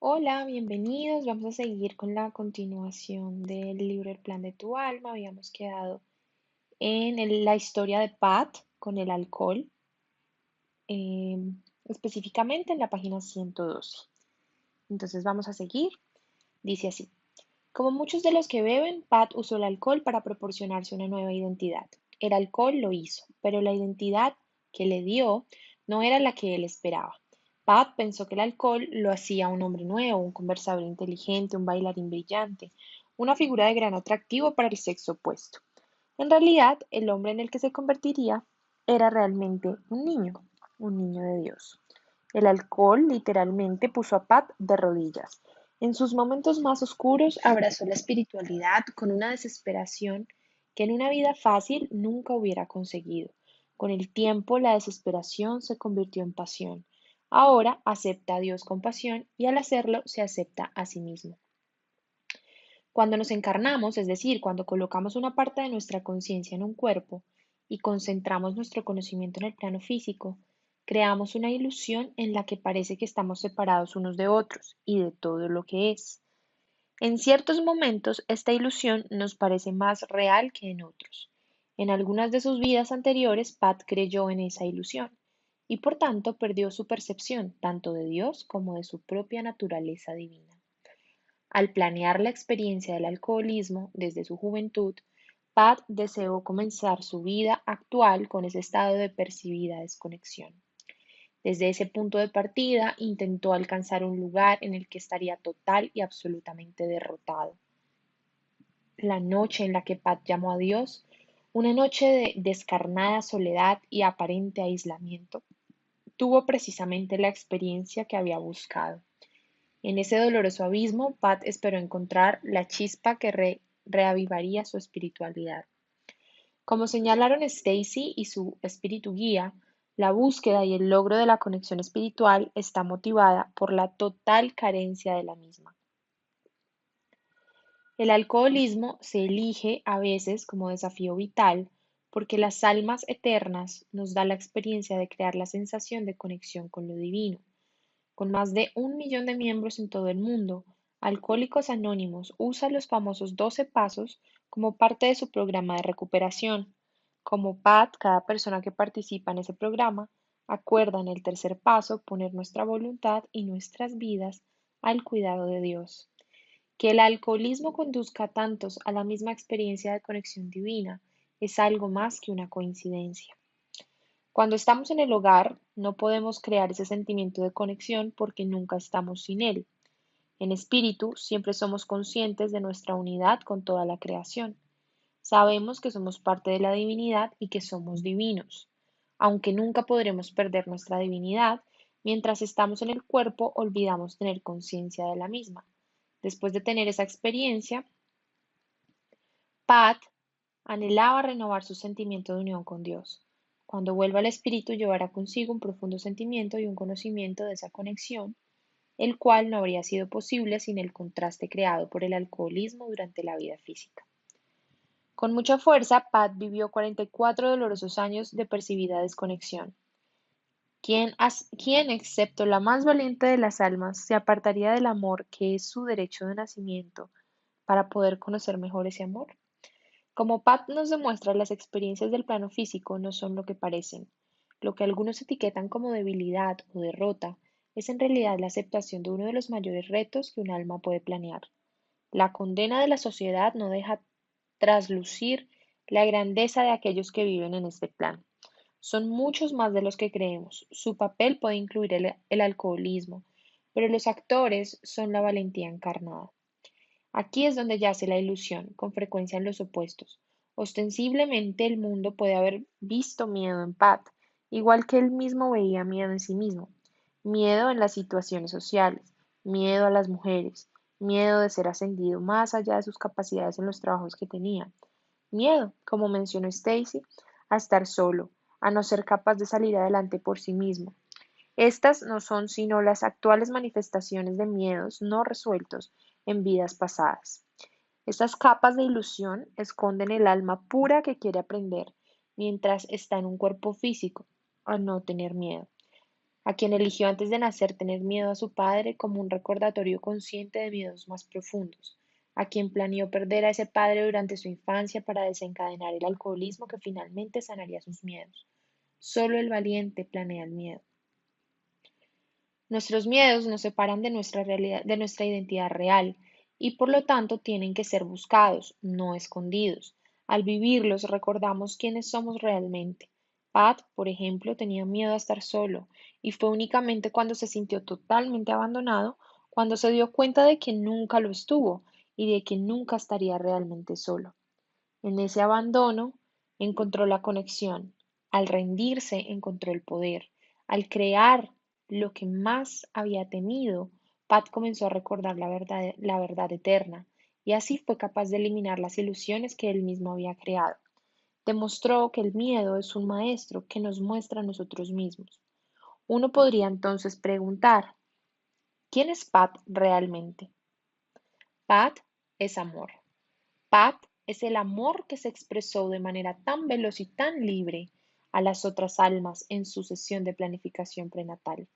Hola, bienvenidos. Vamos a seguir con la continuación del libro El plan de tu alma. Habíamos quedado en la historia de Pat con el alcohol, específicamente en la página 112. Entonces vamos a seguir. Dice así. Como muchos de los que beben, Pat usó el alcohol para proporcionarse una nueva identidad. El alcohol lo hizo, pero la identidad que le dio no era la que él esperaba. Pat pensó que el alcohol lo hacía un hombre nuevo, un conversador inteligente, un bailarín brillante, una figura de gran atractivo para el sexo opuesto. En realidad, el hombre en el que se convertiría era realmente un niño de Dios. El alcohol literalmente puso a Pat de rodillas. En sus momentos más oscuros abrazó la espiritualidad con una desesperación que en una vida fácil nunca hubiera conseguido. Con el tiempo la desesperación se convirtió en pasión. Ahora acepta a Dios con pasión y al hacerlo se acepta a sí mismo. Cuando nos encarnamos, es decir, cuando colocamos una parte de nuestra conciencia en un cuerpo y concentramos nuestro conocimiento en el plano físico, creamos una ilusión en la que parece que estamos separados unos de otros y de todo lo que es. En ciertos momentos, esta ilusión nos parece más real que en otros. En algunas de sus vidas anteriores, Pat creyó en esa ilusión y por tanto perdió su percepción tanto de Dios como de su propia naturaleza divina. Al planear la experiencia del alcoholismo desde su juventud, Pat deseó comenzar su vida actual con ese estado de percibida desconexión. Desde ese punto de partida, intentó alcanzar un lugar en el que estaría total y absolutamente derrotado. La noche en la que Pat llamó a Dios, una noche de descarnada soledad y aparente aislamiento, tuvo precisamente la experiencia que había buscado. En ese doloroso abismo, Pat esperó encontrar la chispa que reavivaría su espiritualidad. Como señalaron Stacy y su espíritu guía, la búsqueda y el logro de la conexión espiritual está motivada por la total carencia de la misma. El alcoholismo se elige a veces como desafío vital porque las almas eternas nos da la experiencia de crear la sensación de conexión con lo divino. Con más de 1 millón de miembros en todo el mundo, Alcohólicos Anónimos usa los famosos 12 pasos como parte de su programa de recuperación. Como Pat, cada persona que participa en ese programa acuerda en el tercer paso poner nuestra voluntad y nuestras vidas al cuidado de Dios. Que el alcoholismo conduzca a tantos a la misma experiencia de conexión divina es algo más que una coincidencia. Cuando estamos en el hogar, no podemos crear ese sentimiento de conexión porque nunca estamos sin él. En espíritu, siempre somos conscientes de nuestra unidad con toda la creación. Sabemos que somos parte de la divinidad y que somos divinos. Aunque nunca podremos perder nuestra divinidad, mientras estamos en el cuerpo olvidamos tener conciencia de la misma. Después de tener esa experiencia, Pat anhelaba renovar su sentimiento de unión con Dios. Cuando vuelva al Espíritu llevará consigo un profundo sentimiento y un conocimiento de esa conexión, el cual no habría sido posible sin el contraste creado por el alcoholismo durante la vida física. Con mucha fuerza, Pat vivió 44 dolorosos años de percibida desconexión. ¿Quién, excepto la más valiente de las almas, se apartaría del amor que es su derecho de nacimiento para poder conocer mejor ese amor? Como Pat nos demuestra, las experiencias del plano físico no son lo que parecen. Lo que algunos etiquetan como debilidad o derrota es en realidad la aceptación de uno de los mayores retos que un alma puede planear. La condena de la sociedad no deja traslucir la grandeza de aquellos que viven en este plan. Son muchos más de los que creemos. Su papel puede incluir el alcoholismo, pero los actores son la valentía encarnada. Aquí es donde yace la ilusión, con frecuencia en los opuestos. Ostensiblemente el mundo puede haber visto miedo en Pat, igual que él mismo veía miedo en sí mismo. Miedo en las situaciones sociales, miedo a las mujeres, miedo de ser ascendido más allá de sus capacidades en los trabajos que tenía. Miedo, como mencionó Stacy, a estar solo, a no ser capaz de salir adelante por sí mismo. Estas no son sino las actuales manifestaciones de miedos no resueltos en vidas pasadas. Estas capas de ilusión esconden el alma pura que quiere aprender mientras está en un cuerpo físico, a no tener miedo. a quien eligió antes de nacer tener miedo a su padre como un recordatorio consciente de miedos más profundos, a quien planeó perder a ese padre durante su infancia para desencadenar el alcoholismo que finalmente sanaría sus miedos. Solo el valiente planea el miedo. Nuestros miedos nos separan de nuestra realidad, de nuestra identidad real, y por lo tanto tienen que ser buscados, no escondidos. Al vivirlos recordamos quiénes somos realmente. Pat, por ejemplo, tenía miedo a estar solo, y fue únicamente cuando se sintió totalmente abandonado, cuando se dio cuenta de que nunca lo estuvo y de que nunca estaría realmente solo. En ese abandono encontró la conexión. Al rendirse encontró el poder. Al crear lo que más había temido, Pat comenzó a recordar la verdad eterna, y así fue capaz de eliminar las ilusiones que él mismo había creado. Demostró que el miedo es un maestro que nos muestra a nosotros mismos. Uno podría entonces preguntar, ¿quién es Pat realmente? Pat es amor. Pat es el amor que se expresó de manera tan veloz y tan libre a las otras almas en su sesión de planificación prenatal.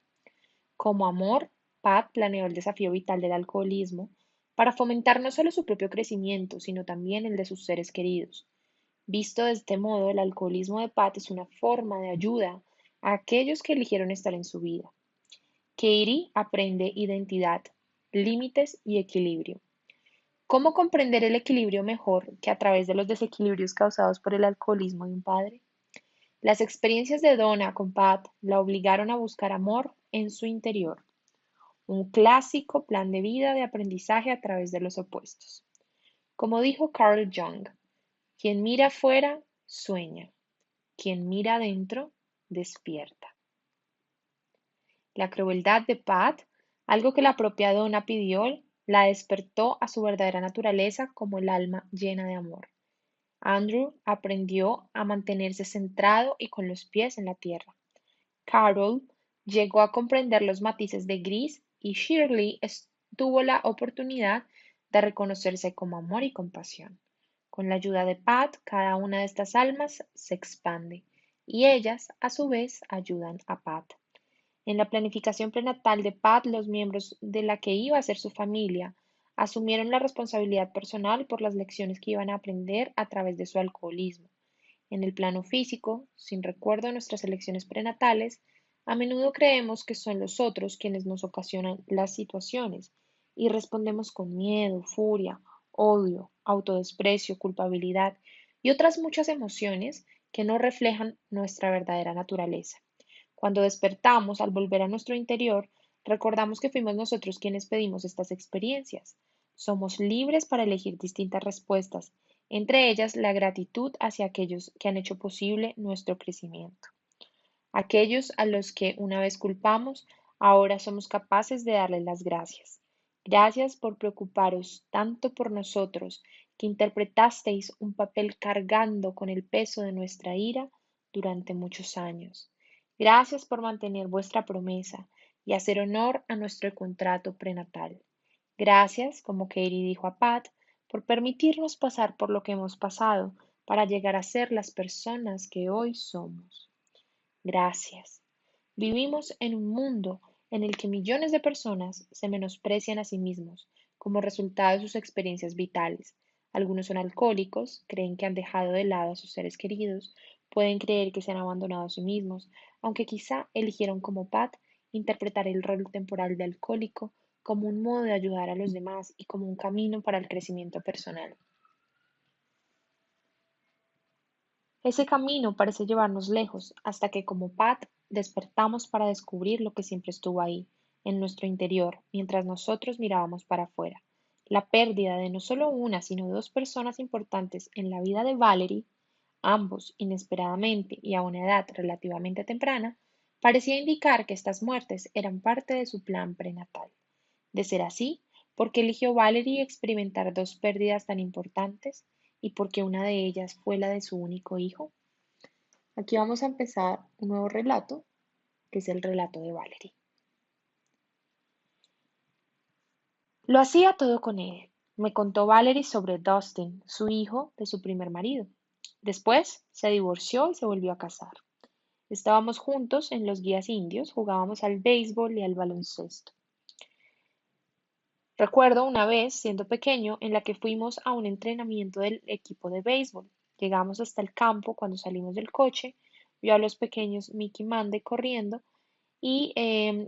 Como amor, Pat planeó el desafío vital del alcoholismo para fomentar no solo su propio crecimiento, sino también el de sus seres queridos. Visto de este modo, el alcoholismo de Pat es una forma de ayuda a aquellos que eligieron estar en su vida. Katie aprende identidad, límites y equilibrio. ¿Cómo comprender el equilibrio mejor que a través de los desequilibrios causados por el alcoholismo de un padre? Las experiencias de Donna con Pat la obligaron a buscar amor en su interior, un clásico plan de vida de aprendizaje a través de los opuestos. Como dijo Carl Jung, quien mira afuera sueña, quien mira adentro despierta. La crueldad de Pat, algo que la propia Donna pidió, la despertó a su verdadera naturaleza como el alma llena de amor. Andrew aprendió a mantenerse centrado y con los pies en la tierra. Carol llegó a comprender los matices de gris y Shirley tuvo la oportunidad de reconocerse como amor y compasión. Con la ayuda de Pat, cada una de estas almas se expande y ellas, a su vez, ayudan a Pat. En la planificación prenatal de Pat, los miembros de la que iba a ser su familia asumieron la responsabilidad personal por las lecciones que iban a aprender a través de su alcoholismo. En el plano físico, sin recuerdo de nuestras elecciones prenatales, a menudo creemos que son los otros quienes nos ocasionan las situaciones y respondemos con miedo, furia, odio, autodesprecio, culpabilidad y otras muchas emociones que no reflejan nuestra verdadera naturaleza. Cuando despertamos al volver a nuestro interior, recordamos que fuimos nosotros quienes pedimos estas experiencias. Somos libres para elegir distintas respuestas, entre ellas la gratitud hacia aquellos que han hecho posible nuestro crecimiento. Aquellos a los que una vez culpamos, ahora somos capaces de darles las gracias. Gracias por preocuparos tanto por nosotros, que interpretasteis un papel cargando con el peso de nuestra ira durante muchos años. Gracias por mantener vuestra promesa y hacer honor a nuestro contrato prenatal. Gracias, como Katie dijo a Pat, por permitirnos pasar por lo que hemos pasado para llegar a ser las personas que hoy somos. Gracias. Vivimos en un mundo en el que millones de personas se menosprecian a sí mismos como resultado de sus experiencias vitales. Algunos son alcohólicos, creen que han dejado de lado a sus seres queridos, pueden creer que se han abandonado a sí mismos, aunque quizá eligieron como Pat interpretar el rol temporal de alcohólico como un modo de ayudar a los demás y como un camino para el crecimiento personal. Ese camino parece llevarnos lejos hasta que, como Pat, despertamos para descubrir lo que siempre estuvo ahí, en nuestro interior, mientras nosotros mirábamos para afuera. La pérdida de no solo una, sino dos personas importantes en la vida de Valerie, ambos inesperadamente y a una edad relativamente temprana, parecía indicar que estas muertes eran parte de su plan prenatal. De ser así, ¿por qué eligió Valerie experimentar dos pérdidas tan importantes y por qué una de ellas fue la de su único hijo? Aquí vamos a empezar un nuevo relato, que es el relato de Valerie. Lo hacía todo con él. Me contó Valerie sobre Dustin, su hijo de su primer marido. Después se divorció y se volvió a casar. Estábamos juntos en los guías indios, jugábamos al béisbol y al baloncesto. Recuerdo una vez, siendo pequeño, en la que fuimos a un entrenamiento del equipo de béisbol. Llegamos hasta el campo cuando salimos del coche, vio a los pequeños Mickey y Mandy corriendo y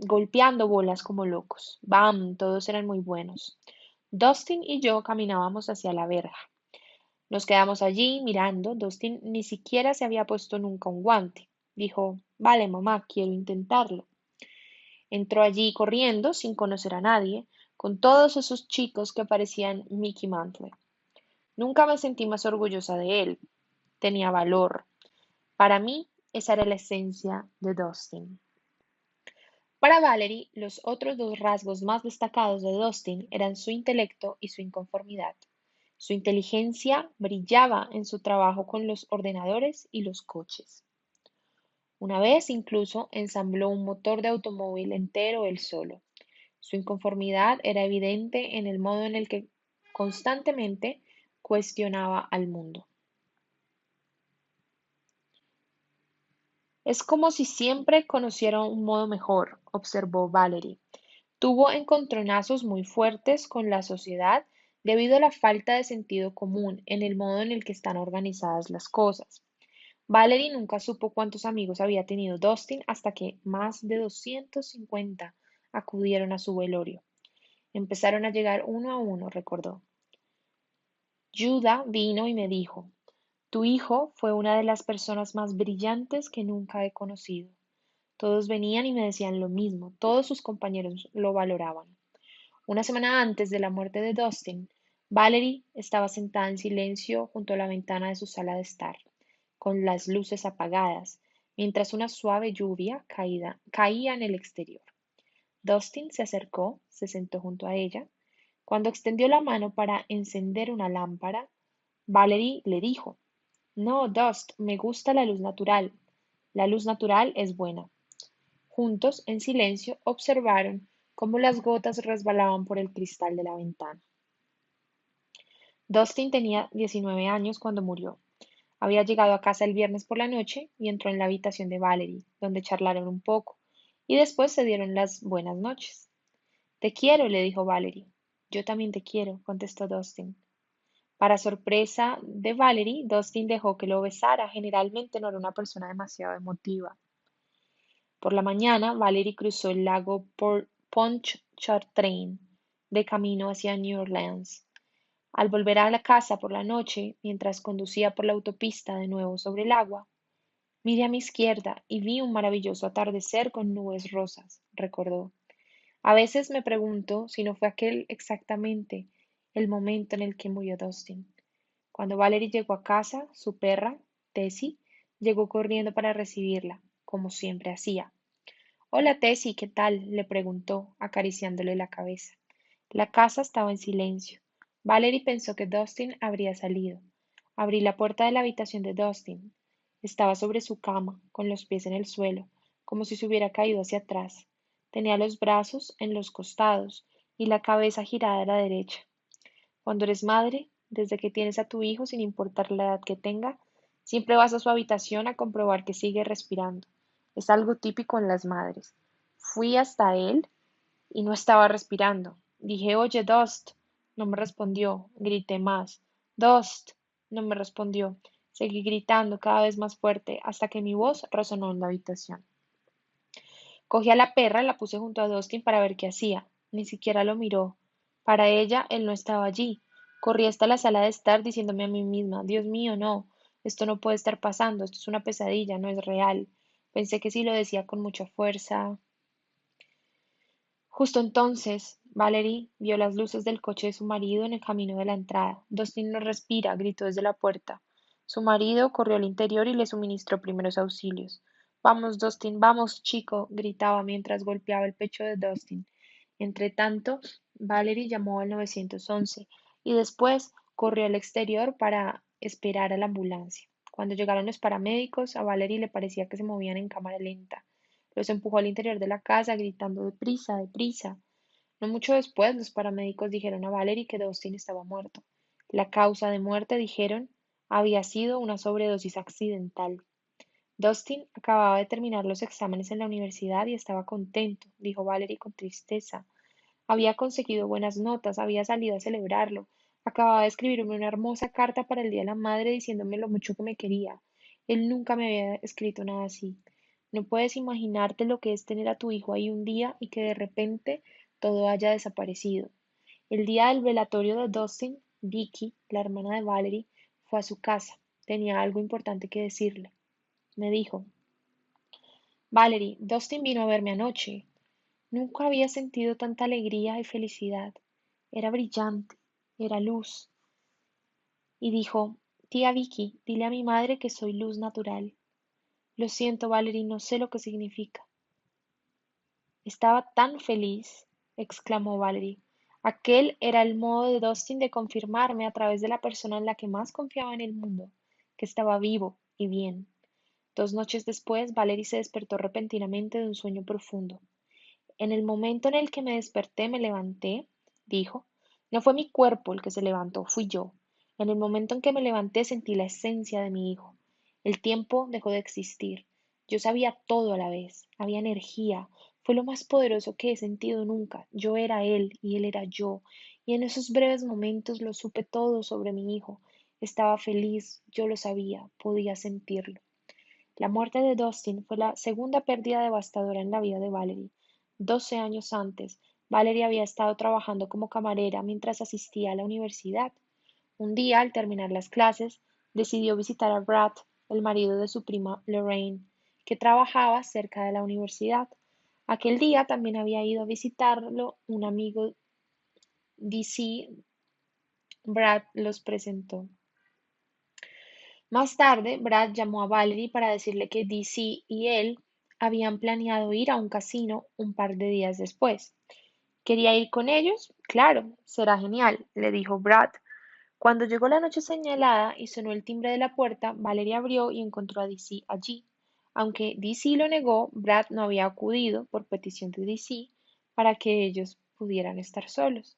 golpeando bolas como locos. ¡Bam! Todos eran muy buenos. Dustin y yo caminábamos hacia la verja. Nos quedamos allí mirando. Dustin ni siquiera se había puesto nunca un guante. Dijo, vale, mamá, quiero intentarlo. Entró allí corriendo, sin conocer a nadie, con todos esos chicos que parecían Mickey Mantle. Nunca me sentí más orgullosa de él. Tenía valor. Para mí, esa era la esencia de Dustin. Para Valerie, los otros dos rasgos más destacados de Dustin eran su intelecto y su inconformidad. Su inteligencia brillaba en su trabajo con los ordenadores y los coches. Una vez incluso ensambló un motor de automóvil entero él solo. Su inconformidad era evidente en el modo en el que constantemente cuestionaba al mundo. Es como si siempre conociera un modo mejor, observó Valerie. Tuvo encontronazos muy fuertes con la sociedad debido a la falta de sentido común en el modo en el que están organizadas las cosas. Valerie nunca supo cuántos amigos había tenido Dustin hasta que más de 250 acudieron a su velorio. Empezaron a llegar uno a uno, recordó. Judah vino y me dijo, tu hijo fue una de las personas más brillantes que nunca he conocido. Todos venían y me decían lo mismo, todos sus compañeros lo valoraban. Una semana antes de la muerte de Dustin, Valerie estaba sentada en silencio junto a la ventana de su sala de estar, con las luces apagadas, mientras una suave lluvia caía en el exterior. Dustin se acercó, se sentó junto a ella. Cuando extendió la mano para encender una lámpara, Valerie le dijo, no, Dust, me gusta la luz natural. La luz natural es buena. Juntos, en silencio, observaron cómo las gotas resbalaban por el cristal de la ventana. Dustin tenía 19 años cuando murió. Había llegado a casa el viernes por la noche y entró en la habitación de Valerie, donde charlaron un poco, y después se dieron las buenas noches. Te quiero, le dijo Valerie. Yo también te quiero, contestó Dustin. Para sorpresa de Valerie, Dustin dejó que lo besara. Generalmente no era una persona demasiado emotiva. Por la mañana, Valerie cruzó el lago Pontchartrain de camino hacia New Orleans. Al volver a la casa por la noche, mientras conducía por la autopista de nuevo sobre el agua, miré a mi izquierda y vi un maravilloso atardecer con nubes rosas, recordó. A veces me pregunto si no fue aquel exactamente el momento en el que murió Dustin. Cuando Valerie llegó a casa, su perra, Tessie, llegó corriendo para recibirla, como siempre hacía. Hola Tessie, ¿qué tal? Le preguntó, acariciándole la cabeza. La casa estaba en silencio. Valerie pensó que Dustin habría salido. Abrí la puerta de la habitación de Dustin. Estaba sobre su cama, con los pies en el suelo, como si se hubiera caído hacia atrás. Tenía los brazos en los costados y la cabeza girada a la derecha. Cuando eres madre, desde que tienes a tu hijo, sin importar la edad que tenga, siempre vas a su habitación a comprobar que sigue respirando. Es algo típico en las madres. Fui hasta él y no estaba respirando. Dije, oye, Dust. No me respondió. Grité más. Dust. No me respondió. Seguí gritando cada vez más fuerte hasta que mi voz resonó en la habitación. Cogí a la perra, la puse junto a Dustin para ver qué hacía. Ni siquiera lo miró. Para ella, él no estaba allí. Corrí hasta la sala de estar diciéndome a mí misma, Dios mío, no, esto no puede estar pasando, esto es una pesadilla, no es real. Pensé que si lo decía con mucha fuerza. Justo entonces, Valerie vio las luces del coche de su marido en el camino de la entrada. Dustin no respira, gritó desde la puerta. Su marido corrió al interior y le suministró primeros auxilios. Vamos, Dustin, vamos, chico, gritaba mientras golpeaba el pecho de Dustin. Entretanto, Valerie llamó al 911 y después corrió al exterior para esperar a la ambulancia. Cuando llegaron los paramédicos, a Valerie le parecía que se movían en cámara lenta. Los empujó al interior de la casa, gritando deprisa, deprisa. No mucho después, los paramédicos dijeron a Valerie que Dustin estaba muerto. La causa de muerte, dijeron, había sido una sobredosis accidental. Dustin acababa de terminar los exámenes en la universidad y estaba contento, dijo Valerie con tristeza. Había conseguido buenas notas, había salido a celebrarlo. Acababa de escribirme una hermosa carta para el Día de la Madre diciéndome lo mucho que me quería. Él nunca me había escrito nada así. No puedes imaginarte lo que es tener a tu hijo ahí un día y que de repente todo haya desaparecido. El día del velatorio de Dustin, Vicky, la hermana de Valerie, fue a su casa. Tenía algo importante que decirle. Me dijo, Valerie, Dustin vino a verme anoche. Nunca había sentido tanta alegría y felicidad. Era brillante, era luz. Y dijo, tía Vicky, dile a mi madre que soy luz natural. Lo siento, Valerie, no sé lo que significa. Estaba tan feliz, exclamó Valerie. Aquel era el modo de Dustin de confirmarme a través de la persona en la que más confiaba en el mundo, que estaba vivo y bien. 2 noches después, Valerie se despertó repentinamente de un sueño profundo. En el momento en el que me desperté, me levanté, dijo. No fue mi cuerpo el que se levantó, fui yo. En el momento en que me levanté, sentí la esencia de mi hijo. El tiempo dejó de existir. Yo sabía todo a la vez. Había energía. Fue lo más poderoso que he sentido nunca. Yo era él y él era yo. Y en esos breves momentos lo supe todo sobre mi hijo. Estaba feliz, yo lo sabía, podía sentirlo. La muerte de Dustin fue la segunda pérdida devastadora en la vida de Valerie. 12 años antes, Valerie había estado trabajando como camarera mientras asistía a la universidad. Un día, al terminar las clases, decidió visitar a Brad, el marido de su prima Lorraine, que trabajaba cerca de la universidad. Aquel día también había ido a visitarlo un amigo DC. Brad los presentó. Más tarde, Brad llamó a Valerie para decirle que DC y él habían planeado ir a un casino un par de días después. ¿Quería ir con ellos? Claro, será genial, le dijo Brad. Cuando llegó la noche señalada y sonó el timbre de la puerta, Valerie abrió y encontró a DC allí. Aunque DC lo negó, Brad no había acudido, por petición de DC, para que ellos pudieran estar solos.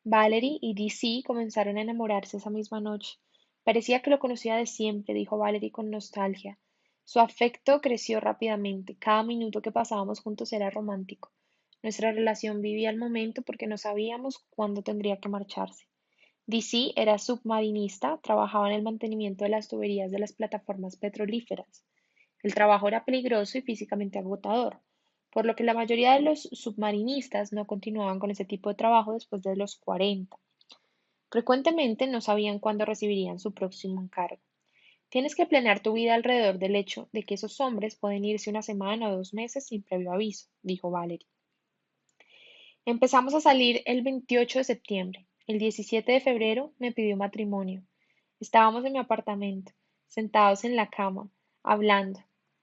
Valerie y DC comenzaron a enamorarse esa misma noche. Parecía que lo conocía de siempre, dijo Valerie con nostalgia. Su afecto creció rápidamente. Cada minuto que pasábamos juntos era romántico. Nuestra relación vivía el momento porque no sabíamos cuándo tendría que marcharse. DC era submarinista, trabajaba en el mantenimiento de las tuberías de las plataformas petrolíferas. El trabajo era peligroso y físicamente agotador, por lo que la mayoría de los submarinistas no continuaban con ese tipo de trabajo después de los 40. Frecuentemente no sabían cuándo recibirían su próximo encargo. Tienes que planear tu vida alrededor del hecho de que esos hombres pueden irse una semana o 2 meses sin previo aviso, dijo Valerie. Empezamos a salir el 28 de septiembre. El 17 de febrero me pidió matrimonio. Estábamos en mi apartamento, sentados en la cama, hablando.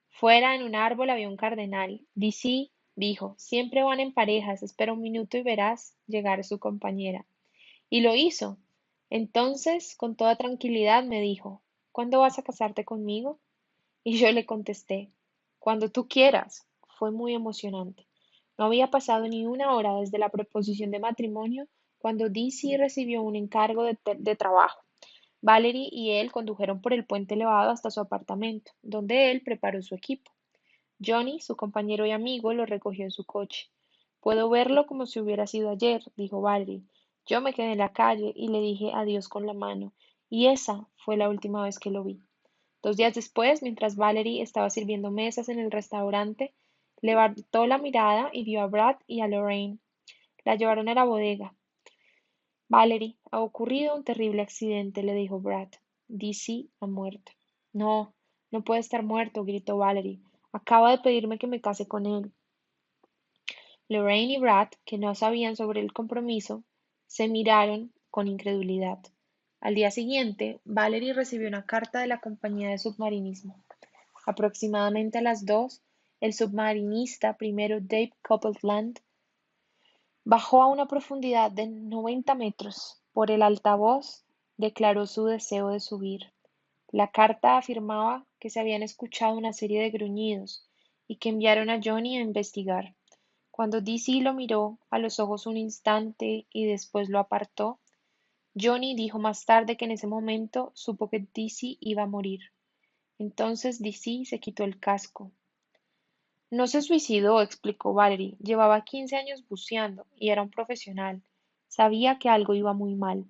Fuera, en un árbol, había un cardenal. DC dijo, siempre van en parejas, espera un minuto y verás llegar su compañera. Y lo hizo. Entonces, con toda tranquilidad, me dijo, ¿cuándo vas a casarte conmigo? Y yo le contesté, cuando tú quieras. Fue muy emocionante. No había pasado ni una hora desde la proposición de matrimonio cuando DC recibió un encargo de trabajo. Valerie y él condujeron por el puente elevado hasta su apartamento, donde él preparó su equipo. Johnny, su compañero y amigo, lo recogió en su coche. Puedo verlo como si hubiera sido ayer, dijo Valerie. Yo me quedé en la calle y le dije adiós con la mano, y esa fue la última vez que lo vi. 2 días después, mientras Valerie estaba sirviendo mesas en el restaurante, levantó la mirada y vio a Brad y a Lorraine. La llevaron a la bodega. Valerie, ha ocurrido un terrible accidente, le dijo Brad. DC ha muerto. No, no puede estar muerto, gritó Valerie. Acaba de pedirme que me case con él. Lorraine y Brad, que no sabían sobre el compromiso, se miraron con incredulidad. Al día siguiente, Valerie recibió una carta de la compañía de submarinismo. Aproximadamente a las 2, el submarinista primero Dave Copeland bajó a una profundidad de 90 metros. Por el altavoz declaró su deseo de subir. La carta afirmaba que se habían escuchado una serie de gruñidos y que enviaron a Johnny a investigar. Cuando DC lo miró a los ojos un instante y después lo apartó, Johnny dijo más tarde que en ese momento supo que DC iba a morir. Entonces DC se quitó el casco. No se suicidó, explicó Valerie. Llevaba 15 años buceando y era un profesional. Sabía que algo iba muy mal.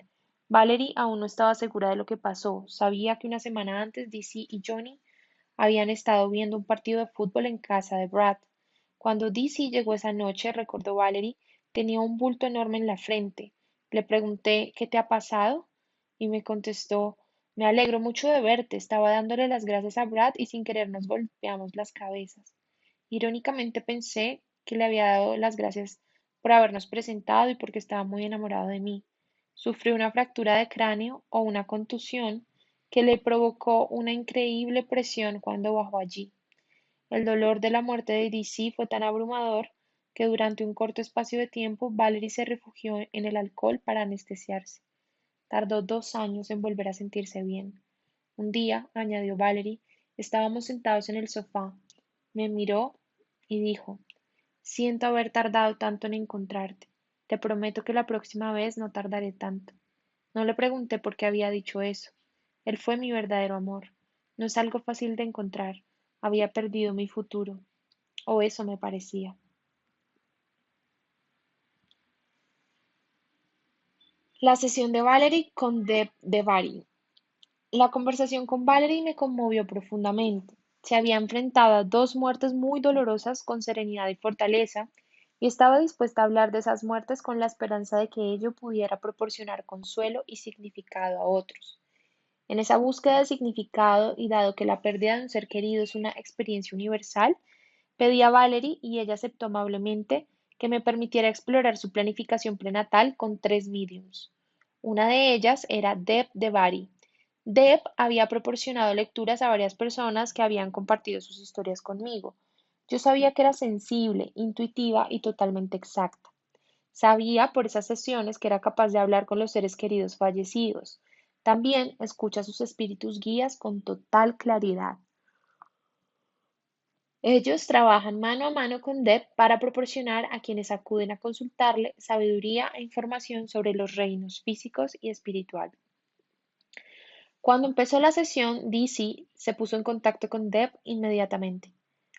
Valerie aún no estaba segura de lo que pasó. Sabía que una semana antes DC y Johnny habían estado viendo un partido de fútbol en casa de Brad. Cuando DC llegó esa noche, recordó Valerie, tenía un bulto enorme en la frente. Le pregunté, ¿qué te ha pasado? Y me contestó, me alegro mucho de verte. Estaba dándole las gracias a Brad y sin querer nos golpeamos las cabezas. Irónicamente pensé que le había dado las gracias por habernos presentado y porque estaba muy enamorado de mí. Sufrió una fractura de cráneo o una contusión que le provocó una increíble presión cuando bajó allí. El dolor de la muerte de DC fue tan abrumador que durante un corto espacio de tiempo Valerie se refugió en el alcohol para anestesiarse. Tardó 2 años en volver a sentirse bien. Un día, añadió Valerie, estábamos sentados en el sofá. Me miró y dijo, siento haber tardado tanto en encontrarte. Te prometo que la próxima vez no tardaré tanto. No le pregunté por qué había dicho eso. Él fue mi verdadero amor. No es algo fácil de encontrar. Había perdido mi futuro, o eso me parecía. La sesión de Valerie con Deb de Bari. La conversación con Valerie me conmovió profundamente. Se había enfrentado a dos muertes muy dolorosas con serenidad y fortaleza, y estaba dispuesta a hablar de esas muertes con la esperanza de que ello pudiera proporcionar consuelo y significado a otros. En esa búsqueda de significado, y dado que la pérdida de un ser querido es una experiencia universal, pedí a Valerie, y ella aceptó amablemente, que me permitiera explorar su planificación prenatal con 3 mediums. Una de ellas era Deb de Bari. Deb había proporcionado lecturas a varias personas que habían compartido sus historias conmigo. Yo sabía que era sensible, intuitiva y totalmente exacta. Sabía por esas sesiones que era capaz de hablar con los seres queridos fallecidos. También escucha a sus espíritus guías con total claridad. Ellos trabajan mano a mano con Deb para proporcionar a quienes acuden a consultarle sabiduría e información sobre los reinos físicos y espiritual. Cuando empezó la sesión, DC se puso en contacto con Deb inmediatamente.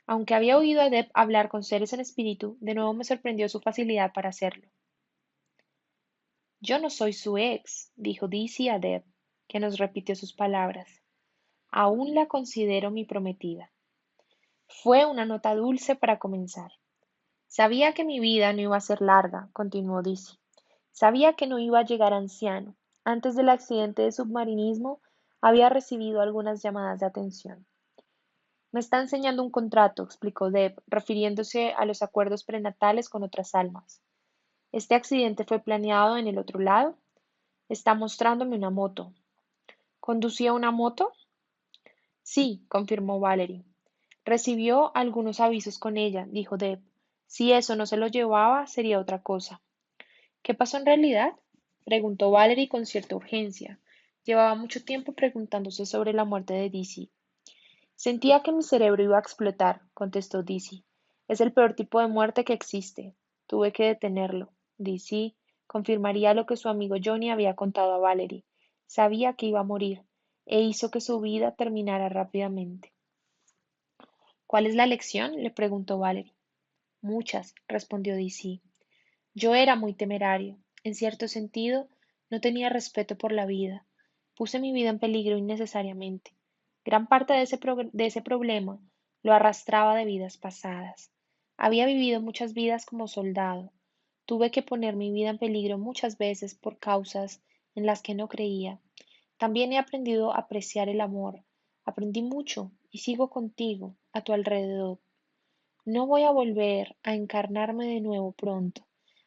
Aunque había oído a Deb hablar con seres en espíritu, de nuevo me sorprendió su facilidad para hacerlo. Yo no soy su ex, dijo DC a Deb, que nos repitió sus palabras. Aún la considero mi prometida. Fue una nota dulce para comenzar. Sabía que mi vida no iba a ser larga, continuó Dizzy. Sabía que no iba a llegar anciano. Antes del accidente de submarinismo había recibido algunas llamadas de atención. Me está enseñando un contrato, explicó Deb, refiriéndose a los acuerdos prenatales con otras almas. Este accidente fue planeado en el otro lado. Está mostrándome una moto. ¿Conducía una moto? Sí, confirmó Valerie. Recibió algunos avisos con ella, dijo Deb. Si eso no se lo llevaba, sería otra cosa. ¿Qué pasó en realidad? Preguntó Valerie con cierta urgencia. Llevaba mucho tiempo preguntándose sobre la muerte de Dizzy. Sentía que mi cerebro iba a explotar, contestó Dizzy. Es el peor tipo de muerte que existe. Tuve que detenerlo. Dizzy confirmaría lo que su amigo Johnny había contado a Valerie. Sabía que iba a morir, e hizo que su vida terminara rápidamente. ¿Cuál es la lección? Le preguntó Valerie. Muchas, respondió Dizzy. Yo era muy temerario. En cierto sentido, no tenía respeto por la vida. Puse mi vida en peligro innecesariamente. Gran parte de ese problema lo arrastraba de vidas pasadas. Había vivido muchas vidas como soldado. Tuve que poner mi vida en peligro muchas veces por causas en las que no creía. También he aprendido a apreciar el amor. Aprendí mucho y sigo contigo, a tu alrededor. No voy a volver a encarnarme de nuevo pronto.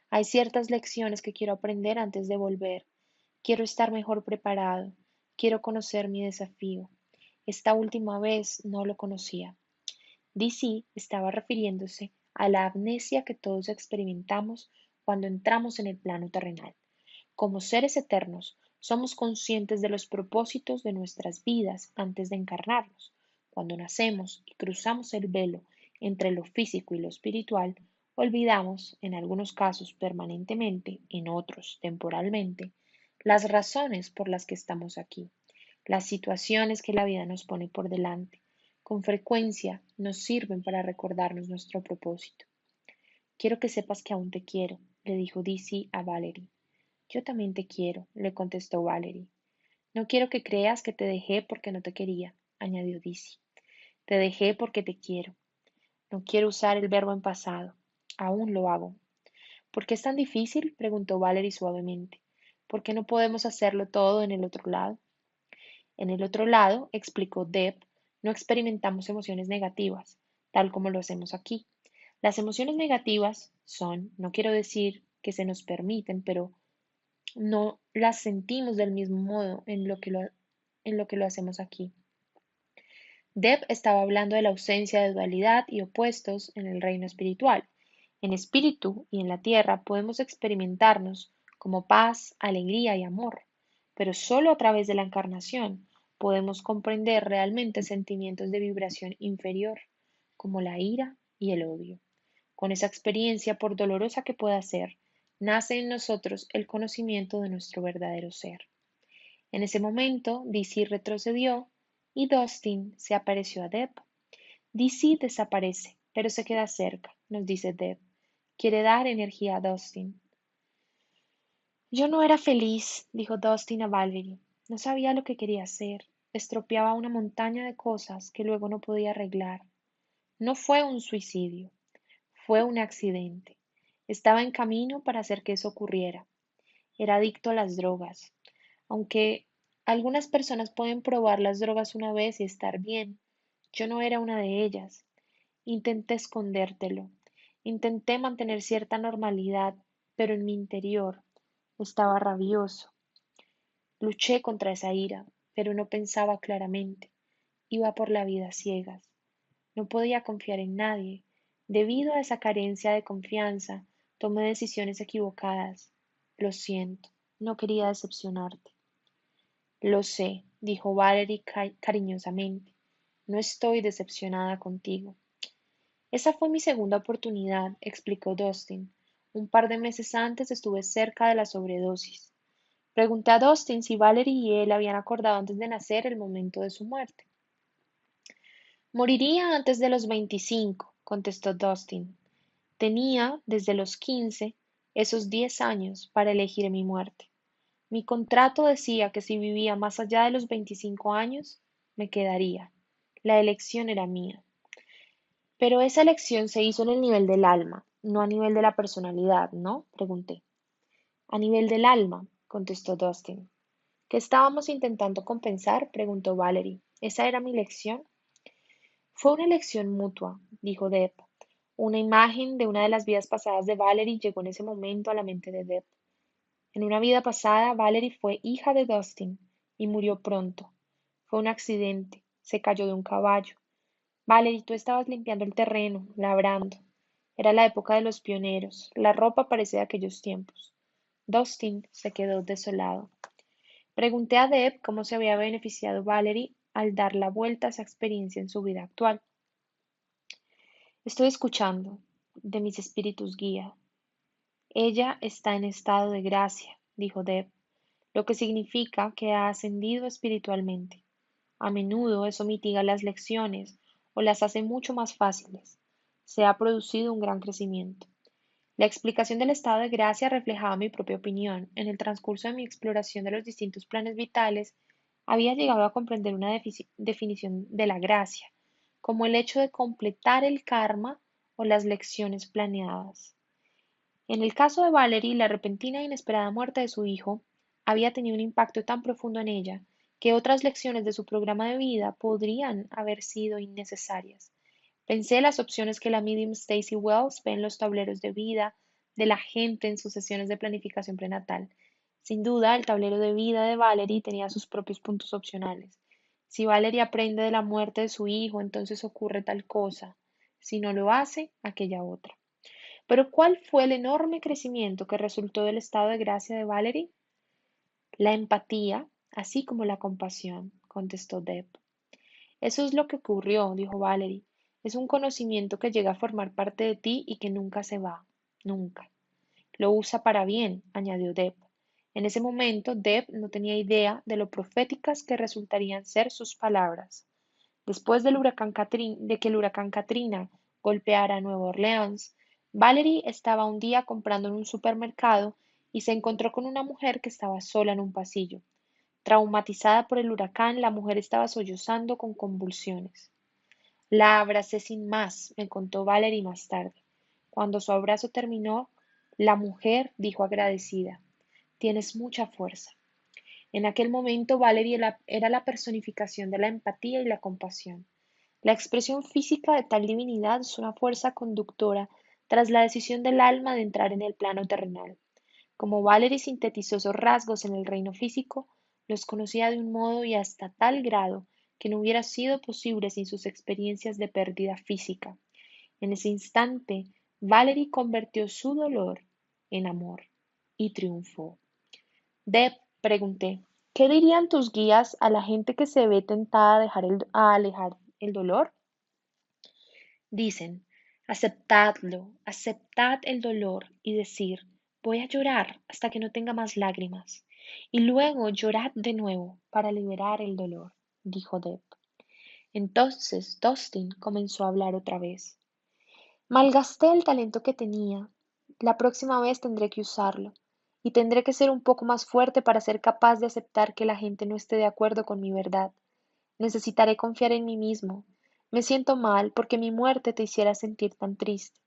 Hay ciertas lecciones que quiero aprender antes de volver. Quiero estar mejor preparado. Quiero conocer mi desafío. Esta última vez no lo conocía. DC estaba refiriéndose a la amnesia que todos experimentamos cuando entramos en el plano terrenal. Como seres eternos, somos conscientes de los propósitos de nuestras vidas antes de encarnarnos. Cuando nacemos y cruzamos el velo entre lo físico y lo espiritual, olvidamos, en algunos casos permanentemente, en otros temporalmente, las razones por las que estamos aquí. Las situaciones que la vida nos pone por delante, con frecuencia nos sirven para recordarnos nuestro propósito. Quiero que sepas que aún te quiero, le dijo Dizzy a Valerie. Yo también te quiero, le contestó Valerie. No quiero que creas que te dejé porque no te quería, añadió Dizzy. Te dejé porque te quiero. No quiero usar el verbo en pasado. Aún lo hago. ¿Por qué es tan difícil? Preguntó Valerie suavemente. ¿Por qué no podemos hacerlo todo en el otro lado? En el otro lado, explicó Deb, no experimentamos emociones negativas, tal como lo hacemos aquí. Las emociones negativas son, no quiero decir que se nos permiten, pero no las sentimos del mismo modo en lo que lo hacemos aquí. Deb estaba hablando de la ausencia de dualidad y opuestos en el reino espiritual. En espíritu y en la tierra podemos experimentarnos como paz, alegría y amor, pero solo a través de la encarnación podemos comprender realmente sentimientos de vibración inferior, como la ira y el odio. Con esa experiencia, por dolorosa que pueda ser, nace en nosotros el conocimiento de nuestro verdadero ser. En ese momento, Dizzy retrocedió y Dustin se apareció a Deb. Dizzy desaparece, pero se queda cerca, nos dice Deb. Quiere dar energía a Dustin. Yo no era feliz, dijo Dustin a Valerie. No sabía lo que quería hacer. Estropeaba una montaña de cosas que luego no podía arreglar. No fue un suicidio, fue un accidente. Estaba en camino para hacer que eso ocurriera. Era adicto a las drogas. Aunque algunas personas pueden probar las drogas una vez y estar bien, yo no era una de ellas. Intenté escondértelo. Intenté mantener cierta normalidad, pero en mi interior estaba rabioso. Luché contra esa ira, pero no pensaba claramente. Iba por la vida a ciegas. No podía confiar en nadie. Debido a esa carencia de confianza, tomé decisiones equivocadas. Lo siento, no quería decepcionarte. Lo sé, dijo Valerie cariñosamente. No estoy decepcionada contigo. Esa fue mi segunda oportunidad, explicó Dustin. Un par de meses antes estuve cerca de la sobredosis. Pregunté a Dustin si Valerie y él habían acordado antes de nacer el momento de su muerte. Moriría antes de los 25, contestó Dustin. Tenía, desde los 15, esos 10 años para elegir mi muerte. Mi contrato decía que si vivía más allá de los 25 años, me quedaría. La elección era mía. Pero esa elección se hizo en el nivel del alma, no a nivel de la personalidad, ¿no? Pregunté. A nivel del alma, contestó Dustin. ¿Qué estábamos intentando compensar? Preguntó Valerie. ¿Esa era mi lección? Fue una elección mutua, dijo Deb. Una imagen de una de las vidas pasadas de Valerie llegó en ese momento a la mente de Deb. En una vida pasada, Valerie fue hija de Dustin y murió pronto. Fue un accidente. Se cayó de un caballo. Valerie, tú estabas limpiando el terreno, labrando. Era la época de los pioneros. La ropa parecía de aquellos tiempos. Dustin se quedó desolado. Pregunté a Deb cómo se había beneficiado Valerie al dar la vuelta a esa experiencia en su vida actual. Estoy escuchando de mis espíritus guía. Ella está en estado de gracia, dijo Deb, lo que significa que ha ascendido espiritualmente. A menudo eso mitiga las lecciones o las hace mucho más fáciles. Se ha producido un gran crecimiento. La explicación del estado de gracia reflejaba mi propia opinión. En el transcurso de mi exploración de los distintos planes vitales, había llegado a comprender una definición de la gracia, como el hecho de completar el karma o las lecciones planeadas. En el caso de Valerie, la repentina e inesperada muerte de su hijo había tenido un impacto tan profundo en ella que otras lecciones de su programa de vida podrían haber sido innecesarias. Pensé en las opciones que la medium Stacy Wells ve en los tableros de vida de la gente en sus sesiones de planificación prenatal. Sin duda, el tablero de vida de Valerie tenía sus propios puntos opcionales. Si Valerie aprende de la muerte de su hijo, entonces ocurre tal cosa. Si no lo hace, aquella otra. Pero ¿cuál fue el enorme crecimiento que resultó del estado de gracia de Valerie? La empatía, así como la compasión, contestó Deb. Eso es lo que ocurrió, dijo Valerie. Es un conocimiento que llega a formar parte de ti y que nunca se va, nunca. Lo usa para bien, añadió Deb. En ese momento, Deb no tenía idea de lo proféticas que resultarían ser sus palabras. Después de que el huracán Katrina golpeara Nueva Orleans, Valerie estaba un día comprando en un supermercado y se encontró con una mujer que estaba sola en un pasillo. Traumatizada por el huracán, la mujer estaba sollozando con convulsiones. La abracé sin más, me contó Valerie más tarde. Cuando su abrazo terminó, la mujer dijo agradecida, tienes mucha fuerza. En aquel momento Valerie era la personificación de la empatía y la compasión. La expresión física de tal divinidad es una fuerza conductora tras la decisión del alma de entrar en el plano terrenal. Como Valerie sintetizó esos rasgos en el reino físico, los conocía de un modo y hasta tal grado que no hubiera sido posible sin sus experiencias de pérdida física. En ese instante, Valerie convirtió su dolor en amor y triunfó. Deb, pregunté, ¿qué dirían tus guías a la gente que se ve tentada a alejar el dolor? Dicen, aceptadlo, aceptad el dolor y decir, voy a llorar hasta que no tenga más lágrimas. Y luego llorad de nuevo para liberar el dolor, dijo Deb. Entonces Dustin comenzó a hablar otra vez. Malgasté el talento que tenía. La próxima vez tendré que usarlo. Y tendré que ser un poco más fuerte para ser capaz de aceptar que la gente no esté de acuerdo con mi verdad. Necesitaré confiar en mí mismo. Me siento mal porque mi muerte te hiciera sentir tan triste.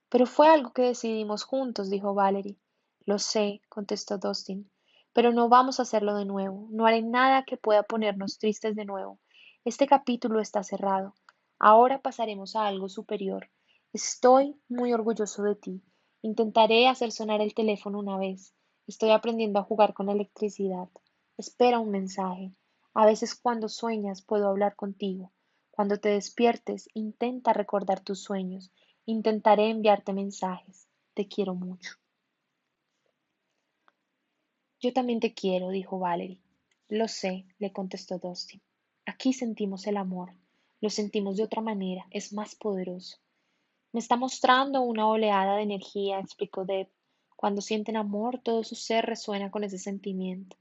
Pero fue algo que decidimos juntos, dijo Valerie. Lo sé, contestó Dustin, pero no vamos a hacerlo de nuevo. No haré nada que pueda ponernos tristes de nuevo. Este capítulo está cerrado. Ahora pasaremos a algo superior. Estoy muy orgulloso de ti. Intentaré hacer sonar el teléfono una vez. Estoy aprendiendo a jugar con la electricidad. Espera un mensaje. A veces cuando sueñas puedo hablar contigo. Cuando te despiertes, intenta recordar tus sueños. Intentaré enviarte mensajes. Te quiero mucho. Yo también te quiero, dijo Valerie. Lo sé, le contestó Dustin. Aquí sentimos el amor. Lo sentimos de otra manera, es más poderoso. Me está mostrando una oleada de energía, explicó Deb. Cuando sienten amor, todo su ser resuena con ese sentimiento.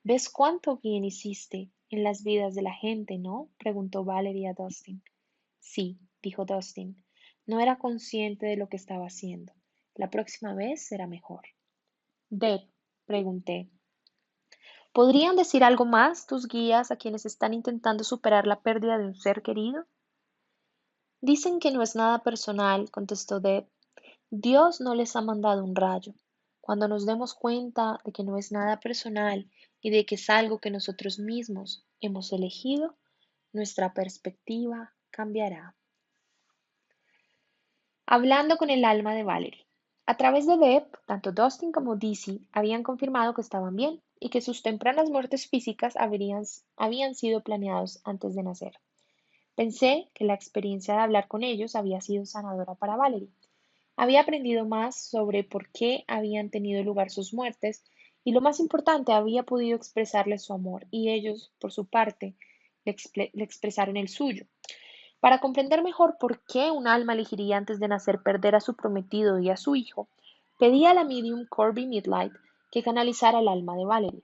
¿Ves cuánto bien hiciste en las vidas de la gente, no? Preguntó Valerie a Dustin. Sí, dijo Dustin. No era consciente de lo que estaba haciendo. La próxima vez será mejor. Deb, pregunté, ¿podrían decir algo más tus guías a quienes están intentando superar la pérdida de un ser querido? Dicen que no es nada personal, contestó Deb. Dios no les ha mandado un rayo. Cuando nos demos cuenta de que no es nada personal y de que es algo que nosotros mismos hemos elegido, nuestra perspectiva cambiará. Hablando con el alma de Valerie. A través de Deb, tanto Dustin como Dizzy habían confirmado que estaban bien y que sus tempranas muertes físicas habían sido planeados antes de nacer. Pensé que la experiencia de hablar con ellos había sido sanadora para Valerie. Había aprendido más sobre por qué habían tenido lugar sus muertes y lo más importante, había podido expresarles su amor y ellos, por su parte, le expresaron el suyo. Para comprender mejor por qué un alma elegiría antes de nacer perder a su prometido y a su hijo, pedí a la medium Corby Midlight que canalizara el alma de Valerie.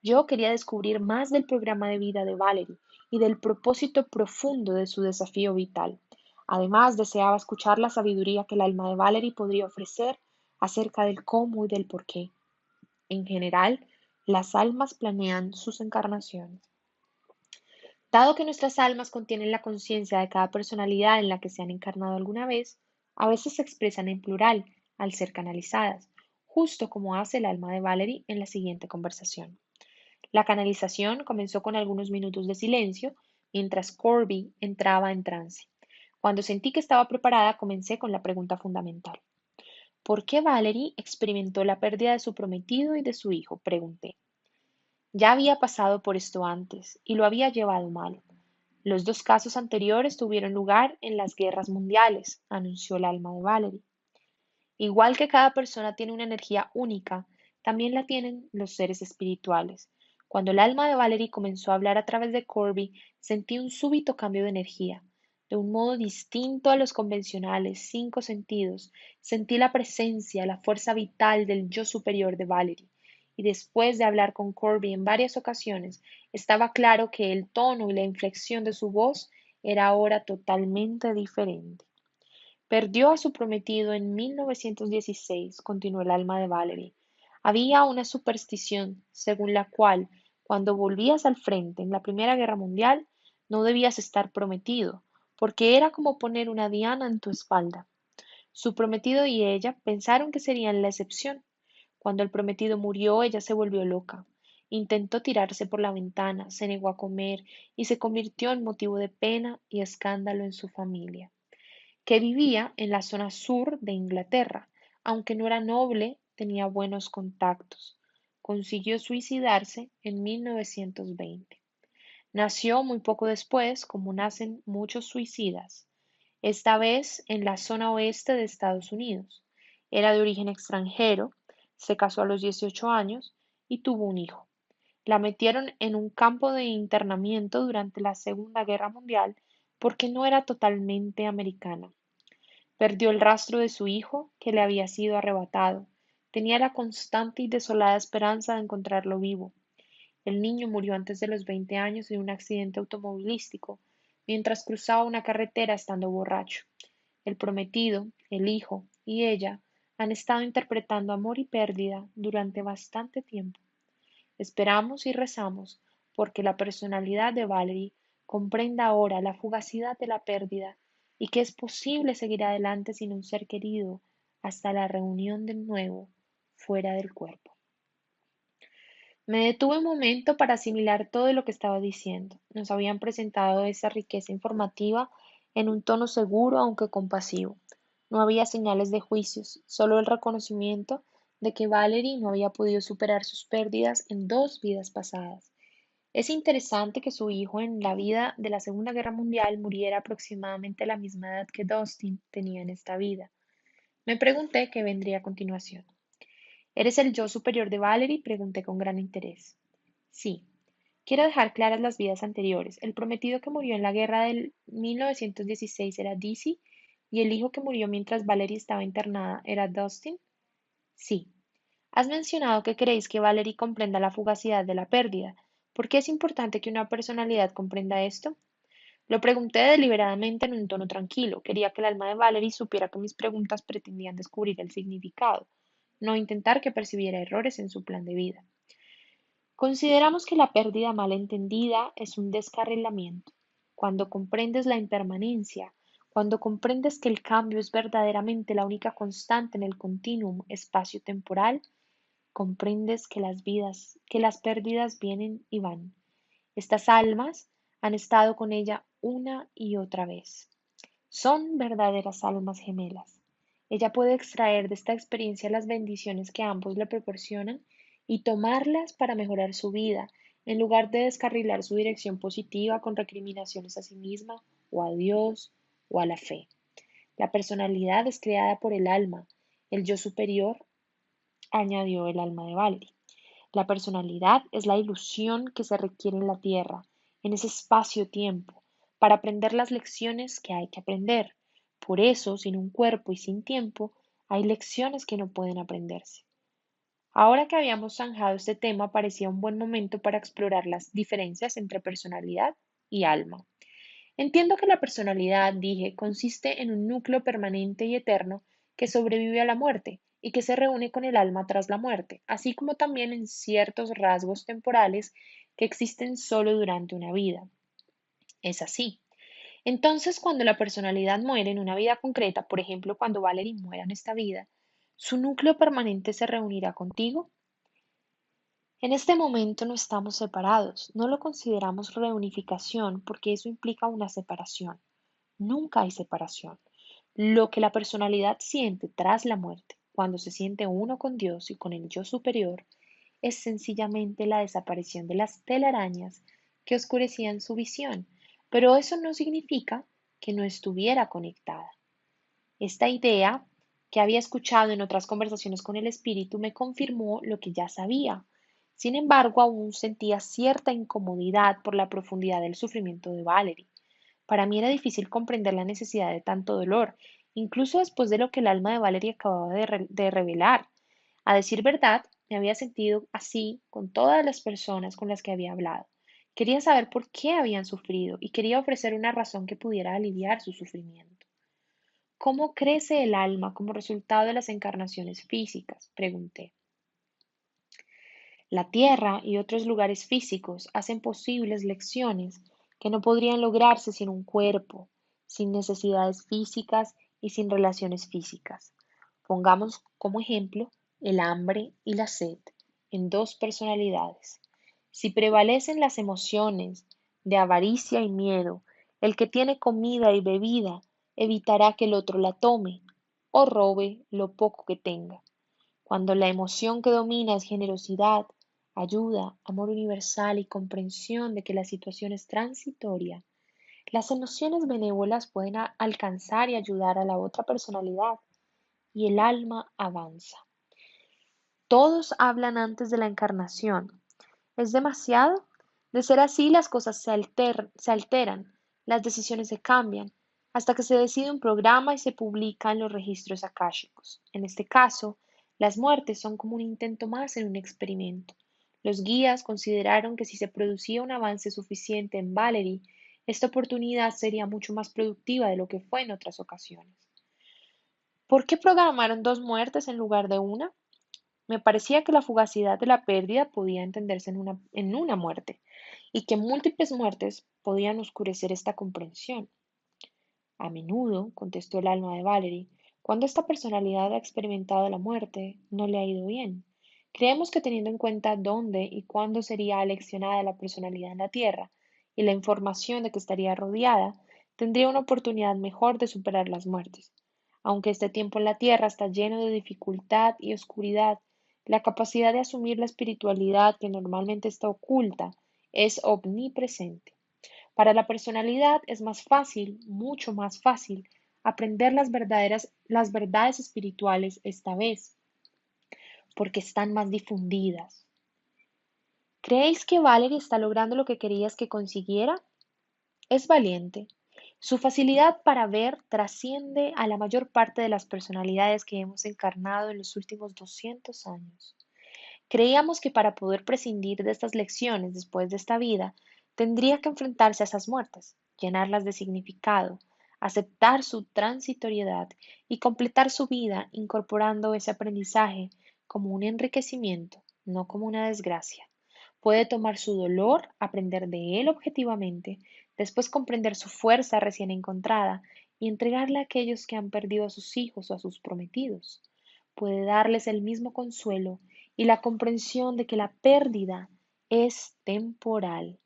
Yo quería descubrir más del programa de vida de Valerie y del propósito profundo de su desafío vital. Además, deseaba escuchar la sabiduría que el alma de Valerie podría ofrecer acerca del cómo y del por qué. En general, las almas planean sus encarnaciones. Dado que nuestras almas contienen la conciencia de cada personalidad en la que se han encarnado alguna vez, a veces se expresan en plural al ser canalizadas, justo como hace el alma de Valerie en la siguiente conversación. La canalización comenzó con algunos minutos de silencio mientras Corby entraba en trance. Cuando sentí que estaba preparada, comencé con la pregunta fundamental. ¿Por qué Valerie experimentó la pérdida de su prometido y de su hijo? Pregunté. Ya había pasado por esto antes y lo había llevado mal. Los dos casos anteriores tuvieron lugar en las guerras mundiales, anunció el alma de Valerie. Igual que cada persona tiene una energía única, también la tienen los seres espirituales. Cuando el alma de Valerie comenzó a hablar a través de Corby, sentí un súbito cambio de energía. De un modo distinto a los convencionales cinco sentidos, sentí la presencia, la fuerza vital del yo superior de Valerie, y después de hablar con Corby en varias ocasiones, estaba claro que el tono y la inflexión de su voz era ahora totalmente diferente. Perdió a su prometido en 1916, continuó el alma de Valerie. Había una superstición según la cual, cuando volvías al frente en la Primera Guerra Mundial, no debías estar prometido, porque era como poner una diana en tu espalda. Su prometido y ella pensaron que serían la excepción. Cuando el prometido murió, ella se volvió loca. Intentó tirarse por la ventana, se negó a comer y se convirtió en motivo de pena y escándalo en su familia, que vivía en la zona sur de Inglaterra. Aunque no era noble, tenía buenos contactos. Consiguió suicidarse en 1920. Nació muy poco después, como nacen muchos suicidas, esta vez en la zona oeste de Estados Unidos. Era de origen extranjero, se casó a los 18 años y tuvo un hijo. La metieron en un campo de internamiento durante la Segunda Guerra Mundial porque no era totalmente americana. Perdió el rastro de su hijo, que le había sido arrebatado. Tenía la constante y desolada esperanza de encontrarlo vivo. El niño murió antes de los 20 años en un accidente automovilístico, mientras cruzaba una carretera estando borracho. El prometido, el hijo y ella han estado interpretando amor y pérdida durante bastante tiempo. Esperamos y rezamos porque la personalidad de Valerie comprenda ahora la fugacidad de la pérdida y que es posible seguir adelante sin un ser querido hasta la reunión de nuevo fuera del cuerpo. Me detuve un momento para asimilar todo lo que estaba diciendo. Nos habían presentado esa riqueza informativa en un tono seguro aunque compasivo. No había señales de juicios, solo el reconocimiento de que Valerie no había podido superar sus pérdidas en dos vidas pasadas. Es interesante que su hijo en la vida de la Segunda Guerra Mundial muriera aproximadamente a la misma edad que Dustin tenía en esta vida. Me pregunté qué vendría a continuación. ¿Eres el yo superior de Valerie?, pregunté con gran interés. Sí. Quiero dejar claras las vidas anteriores. El prometido que murió en la guerra del 1916 era Dizzy y el hijo que murió mientras Valerie estaba internada era Dustin. Sí. Has mencionado que queréis que Valerie comprenda la fugacidad de la pérdida. ¿Por qué es importante que una personalidad comprenda esto? Lo pregunté deliberadamente en un tono tranquilo. Quería que el alma de Valerie supiera que mis preguntas pretendían descubrir el significado, no intentar que percibiera errores en su plan de vida. Consideramos que la pérdida mal entendida es un descarrilamiento. Cuando comprendes la impermanencia, cuando comprendes que el cambio es verdaderamente la única constante en el continuum espacio-temporal, comprendes que las pérdidas vienen y van. Estas almas han estado con ella una y otra vez. Son verdaderas almas gemelas. Ella puede extraer de esta experiencia las bendiciones que ambos le proporcionan y tomarlas para mejorar su vida, en lugar de descarrilar su dirección positiva con recriminaciones a sí misma o a Dios o a la fe. La personalidad es creada por el alma. El yo superior, añadió el alma de Valerie. La personalidad es la ilusión que se requiere en la Tierra, en ese espacio-tiempo, para aprender las lecciones que hay que aprender. Por eso, sin un cuerpo y sin tiempo, hay lecciones que no pueden aprenderse. Ahora que habíamos zanjado este tema, parecía un buen momento para explorar las diferencias entre personalidad y alma. Entiendo que la personalidad, dije, consiste en un núcleo permanente y eterno que sobrevive a la muerte y que se reúne con el alma tras la muerte, así como también en ciertos rasgos temporales que existen solo durante una vida. Es así. Entonces, cuando la personalidad muere en una vida concreta, por ejemplo, cuando Valerie muera en esta vida, ¿su núcleo permanente se reunirá contigo? En este momento no estamos separados, no lo consideramos reunificación porque eso implica una separación. Nunca hay separación. Lo que la personalidad siente tras la muerte, cuando se siente uno con Dios y con el yo superior, es sencillamente la desaparición de las telarañas que oscurecían su visión, pero eso no significa que no estuviera conectada. Esta idea, que había escuchado en otras conversaciones con el espíritu, me confirmó lo que ya sabía. Sin embargo, aún sentía cierta incomodidad por la profundidad del sufrimiento de Valerie. Para mí era difícil comprender la necesidad de tanto dolor, incluso después de lo que el alma de Valerie acababa de revelar. A decir verdad, me había sentido así con todas las personas con las que había hablado. Quería saber por qué habían sufrido y quería ofrecer una razón que pudiera aliviar su sufrimiento. ¿Cómo crece el alma como resultado de las encarnaciones físicas?, pregunté. La Tierra y otros lugares físicos hacen posibles lecciones que no podrían lograrse sin un cuerpo, sin necesidades físicas y sin relaciones físicas. Pongamos como ejemplo el hambre y la sed en dos personalidades. Si prevalecen las emociones de avaricia y miedo, el que tiene comida y bebida evitará que el otro la tome o robe lo poco que tenga. Cuando la emoción que domina es generosidad, ayuda, amor universal y comprensión de que la situación es transitoria, las emociones benévolas pueden alcanzar y ayudar a la otra personalidad y el alma avanza. Todos hablan antes de la encarnación. ¿Es demasiado? De ser así, las cosas se alteran, las decisiones se cambian, hasta que se decide un programa y se publica en los registros akáshicos. En este caso, las muertes son como un intento más en un experimento. Los guías consideraron que si se producía un avance suficiente en Valerie, esta oportunidad sería mucho más productiva de lo que fue en otras ocasiones. ¿Por qué programaron dos muertes en lugar de una? Me parecía que la fugacidad de la pérdida podía entenderse en una muerte, y que múltiples muertes podían oscurecer esta comprensión. A menudo, contestó el alma de Valerie, cuando esta personalidad ha experimentado la muerte, no le ha ido bien. Creemos que teniendo en cuenta dónde y cuándo sería aleccionada la personalidad en la Tierra, y la información de que estaría rodeada, tendría una oportunidad mejor de superar las muertes. Aunque este tiempo en la Tierra está lleno de dificultad y oscuridad, la capacidad de asumir la espiritualidad que normalmente está oculta es omnipresente. Para la personalidad es más fácil, mucho más fácil, aprender las verdades espirituales esta vez, porque están más difundidas. ¿Creéis que Valerie está logrando lo que querías que consiguiera? Es valiente. Su facilidad para ver trasciende a la mayor parte de las personalidades que hemos encarnado en los últimos 200 años. Creíamos que para poder prescindir de estas lecciones después de esta vida, tendría que enfrentarse a esas muertes, llenarlas de significado, aceptar su transitoriedad y completar su vida incorporando ese aprendizaje como un enriquecimiento, no como una desgracia. Puede tomar su dolor, aprender de él objetivamente, después comprender su fuerza recién encontrada y entregarla a aquellos que han perdido a sus hijos o a sus prometidos. Puede darles el mismo consuelo y la comprensión de que la pérdida es temporal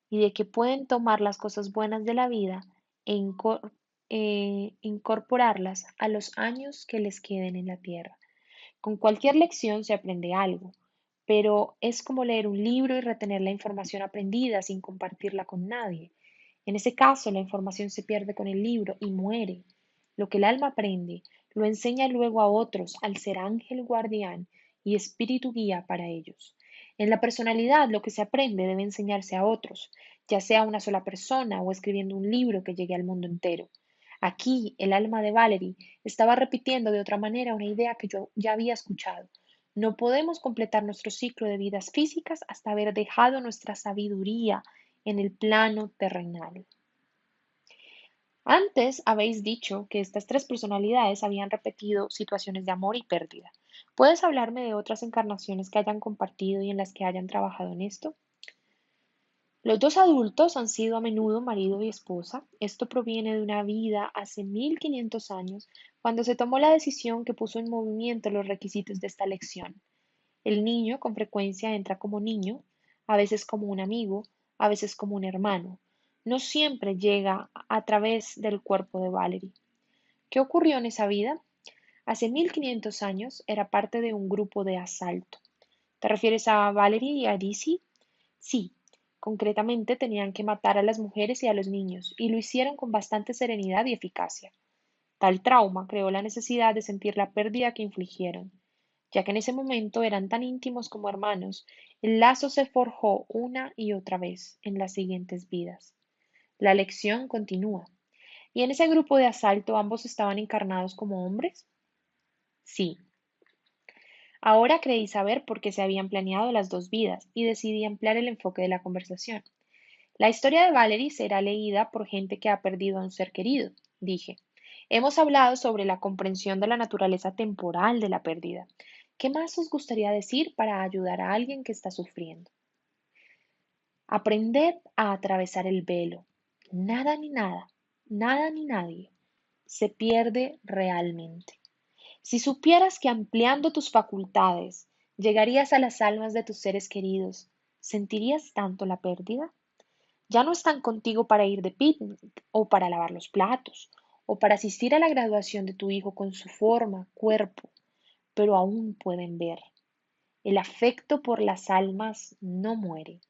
y de que pueden tomar las cosas buenas de la vida e incorporarlas a los años que les queden en la tierra. Con cualquier lección se aprende algo, pero es como leer un libro y retener la información aprendida sin compartirla con nadie. En ese caso, la información se pierde con el libro y muere. Lo que el alma aprende, lo enseña luego a otros al ser ángel guardián y espíritu guía para ellos. En la personalidad, lo que se aprende debe enseñarse a otros, ya sea a una sola persona o escribiendo un libro que llegue al mundo entero. Aquí, el alma de Valerie estaba repitiendo de otra manera una idea que yo ya había escuchado. No podemos completar nuestro ciclo de vidas físicas hasta haber dejado nuestra sabiduría en el plano terrenal. Antes habéis dicho que estas tres personalidades habían repetido situaciones de amor y pérdida. ¿Puedes hablarme de otras encarnaciones que hayan compartido y en las que hayan trabajado en esto? Los dos adultos han sido a menudo marido y esposa. Esto proviene de una vida hace 1500 años, cuando se tomó la decisión que puso en movimiento los requisitos de esta lección. El niño con frecuencia entra como niño, a veces como un amigo, a veces como un hermano. No siempre llega a través del cuerpo de Valerie. ¿Qué ocurrió en esa vida? Hace 1500 años era parte de un grupo de asalto. ¿Te refieres a Valerie y a Dizzy? Sí, concretamente tenían que matar a las mujeres y a los niños, y lo hicieron con bastante serenidad y eficacia. Tal trauma creó la necesidad de sentir la pérdida que infligieron. Ya que en ese momento eran tan íntimos como hermanos, el lazo se forjó una y otra vez en las siguientes vidas. La lección continúa. ¿Y en ese grupo de asalto ambos estaban encarnados como hombres? Sí. Ahora creí saber por qué se habían planeado las dos vidas y decidí ampliar el enfoque de la conversación. La historia de Valerie será leída por gente que ha perdido a un ser querido, dije. Hemos hablado sobre la comprensión de la naturaleza temporal de la pérdida. ¿Qué más os gustaría decir para ayudar a alguien que está sufriendo? Aprended a atravesar el velo. Nada ni nada, nada ni nadie se pierde realmente. Si supieras que ampliando tus facultades llegarías a las almas de tus seres queridos, ¿sentirías tanto la pérdida? Ya no están contigo para ir de picnic o para lavar los platos o para asistir a la graduación de tu hijo con su forma, cuerpo, pero aún pueden ver. El afecto por las almas no muere.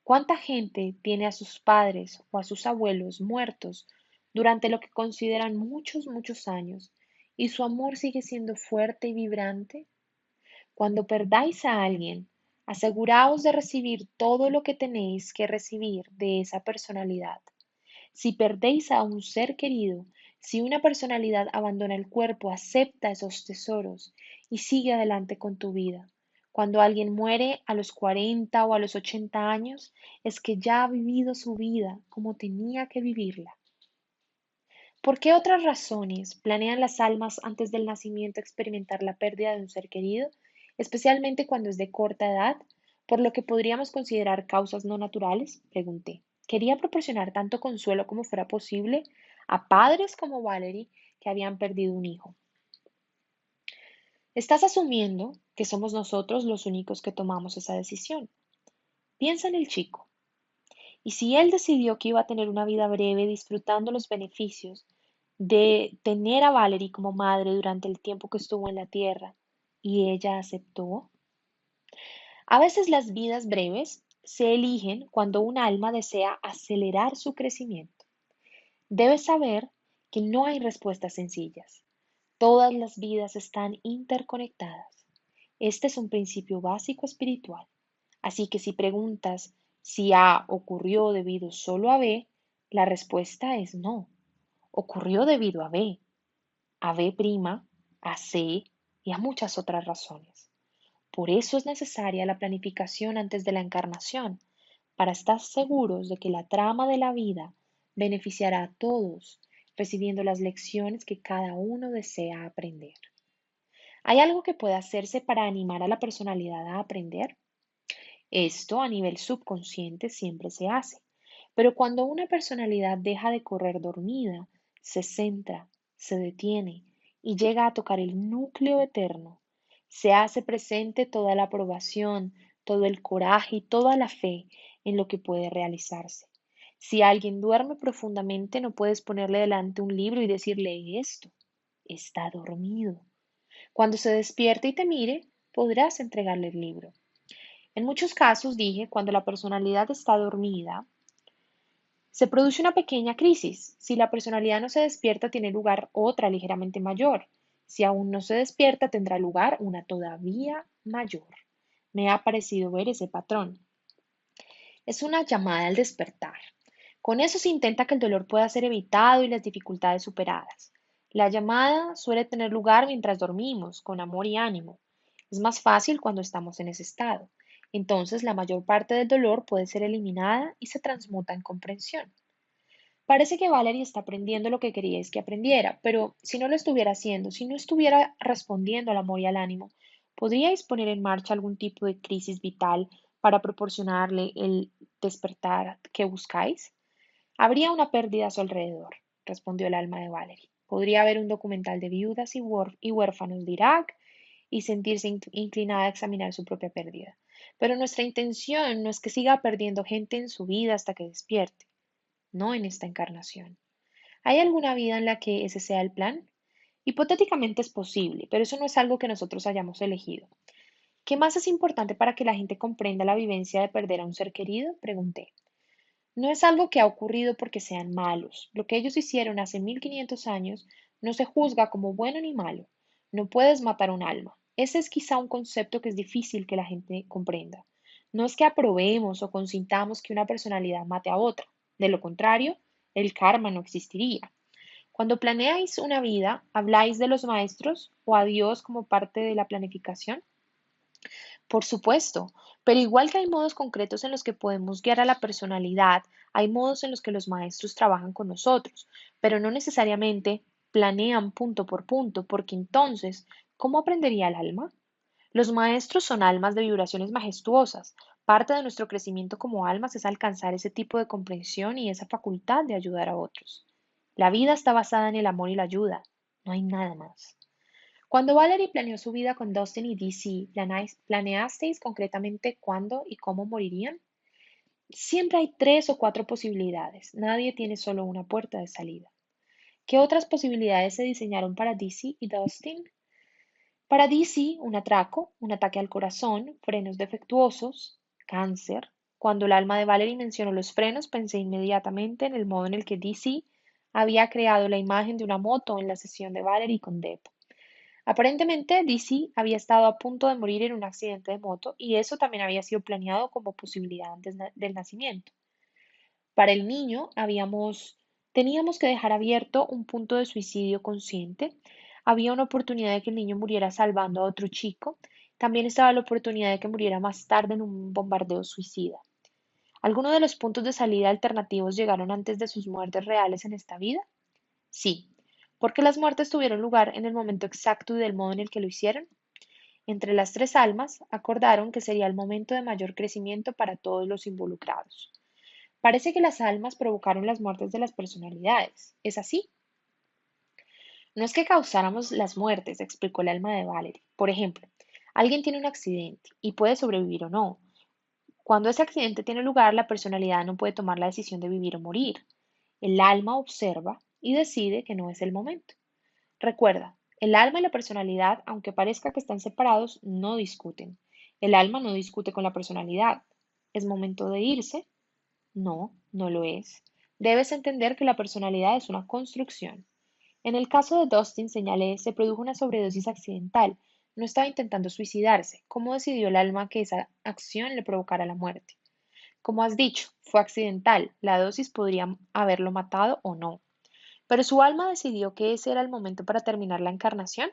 ¿Cuánta gente tiene a sus padres o a sus abuelos muertos durante lo que consideran muchos, muchos años y su amor sigue siendo fuerte y vibrante? Cuando perdáis a alguien, aseguraos de recibir todo lo que tenéis que recibir de esa personalidad. Si perdéis a un ser querido, si una personalidad abandona el cuerpo, acepta esos tesoros y sigue adelante con tu vida. Cuando alguien muere a los 40 o a los 80 años, es que ya ha vivido su vida como tenía que vivirla. ¿Por qué otras razones planean las almas antes del nacimiento experimentar la pérdida de un ser querido, especialmente cuando es de corta edad, por lo que podríamos considerar causas no naturales? Pregunté. Quería proporcionar tanto consuelo como fuera posible a padres como Valerie que habían perdido un hijo. Estás asumiendo que somos nosotros los únicos que tomamos esa decisión. Piensa en el chico. Y si él decidió que iba a tener una vida breve disfrutando los beneficios de tener a Valerie como madre durante el tiempo que estuvo en la Tierra, y ella aceptó, a veces las vidas breves se eligen cuando un alma desea acelerar su crecimiento. Debes saber que no hay respuestas sencillas. Todas las vidas están interconectadas. Este es un principio básico espiritual. Así que si preguntas si A ocurrió debido solo a B, la respuesta es no. Ocurrió debido a B prima, a C y a muchas otras razones. Por eso es necesaria la planificación antes de la encarnación, para estar seguros de que la trama de la vida beneficiará a todos, recibiendo las lecciones que cada uno desea aprender. ¿Hay algo que pueda hacerse para animar a la personalidad a aprender? Esto a nivel subconsciente siempre se hace, pero cuando una personalidad deja de correr dormida, se centra, se detiene y llega a tocar el núcleo eterno, se hace presente toda la aprobación, todo el coraje y toda la fe en lo que puede realizarse. Si alguien duerme profundamente, no puedes ponerle delante un libro y decirle esto, está dormido. Cuando se despierte y te mire, podrás entregarle el libro. En muchos casos, dije, cuando la personalidad está dormida, se produce una pequeña crisis. Si la personalidad no se despierta, tiene lugar otra ligeramente mayor. Si aún no se despierta, tendrá lugar una todavía mayor. Me ha parecido ver ese patrón. Es una llamada al despertar. Con eso se intenta que el dolor pueda ser evitado y las dificultades superadas. La llamada suele tener lugar mientras dormimos, con amor y ánimo. Es más fácil cuando estamos en ese estado. Entonces la mayor parte del dolor puede ser eliminada y se transmuta en comprensión. Parece que Valerie está aprendiendo lo que queríais que aprendiera, pero si no lo estuviera haciendo, si no estuviera respondiendo al amor y al ánimo, ¿podríais poner en marcha algún tipo de crisis vital para proporcionarle el despertar que buscáis? Habría una pérdida a su alrededor, respondió el alma de Valerie. Podría haber un documental de viudas y huérfanos de Irak y sentirse inclinada a examinar su propia pérdida. Pero nuestra intención no es que siga perdiendo gente en su vida hasta que despierte, no en esta encarnación. ¿Hay alguna vida en la que ese sea el plan? Hipotéticamente es posible, pero eso no es algo que nosotros hayamos elegido. ¿Qué más es importante para que la gente comprenda la vivencia de perder a un ser querido? Pregunté. No es algo que ha ocurrido porque sean malos. Lo que ellos hicieron hace 1500 años no se juzga como bueno ni malo. No puedes matar un alma. Ese es quizá un concepto que es difícil que la gente comprenda. No es que aprobemos o consintamos que una personalidad mate a otra. De lo contrario, el karma no existiría. Cuando planeáis una vida, ¿habláis de los maestros o a Dios como parte de la planificación? Por supuesto, pero igual que hay modos concretos en los que podemos guiar a la personalidad, hay modos en los que los maestros trabajan con nosotros, pero no necesariamente planean punto por punto, porque entonces, ¿cómo aprendería el alma? Los maestros son almas de vibraciones majestuosas. Parte de nuestro crecimiento como almas es alcanzar ese tipo de comprensión y esa facultad de ayudar a otros. La vida está basada en el amor y la ayuda. No hay nada más. Cuando Valerie planeó su vida con Dustin y DC, ¿planeasteis concretamente cuándo y cómo morirían? Siempre hay tres o cuatro posibilidades. Nadie tiene solo una puerta de salida. ¿Qué otras posibilidades se diseñaron para DC y Dustin? Para DC, un atraco, un ataque al corazón, frenos defectuosos, cáncer. Cuando el alma de Valerie mencionó los frenos, pensé inmediatamente en el modo en el que DC había creado la imagen de una moto en la sesión de Valerie con Deb. Aparentemente, DC había estado a punto de morir en un accidente de moto y eso también había sido planeado como posibilidad antes del nacimiento. Para el niño, teníamos que dejar abierto un punto de suicidio consciente. Había una oportunidad de que el niño muriera salvando a otro chico. También estaba la oportunidad de que muriera más tarde en un bombardeo suicida. ¿Alguno de los puntos de salida alternativos llegaron antes de sus muertes reales en esta vida? Sí, porque las muertes tuvieron lugar en el momento exacto y del modo en el que lo hicieron. Entre las tres almas acordaron que sería el momento de mayor crecimiento para todos los involucrados. Parece que las almas provocaron las muertes de las personalidades. ¿Es así? No es que causáramos las muertes, explicó el alma de Valerie. Por ejemplo, alguien tiene un accidente y puede sobrevivir o no. Cuando ese accidente tiene lugar, la personalidad no puede tomar la decisión de vivir o morir. El alma observa y decide que no es el momento. Recuerda, el alma y la personalidad, aunque parezca que están separados, no discuten. El alma no discute con la personalidad. ¿Es momento de irse? No, no lo es. Debes entender que la personalidad es una construcción. En el caso de Dustin, señalé, se produjo una sobredosis accidental. No estaba intentando suicidarse. ¿Cómo decidió el alma que esa acción le provocara la muerte? Como has dicho, fue accidental. La dosis podría haberlo matado o no. Pero su alma decidió que ese era el momento para terminar la encarnación.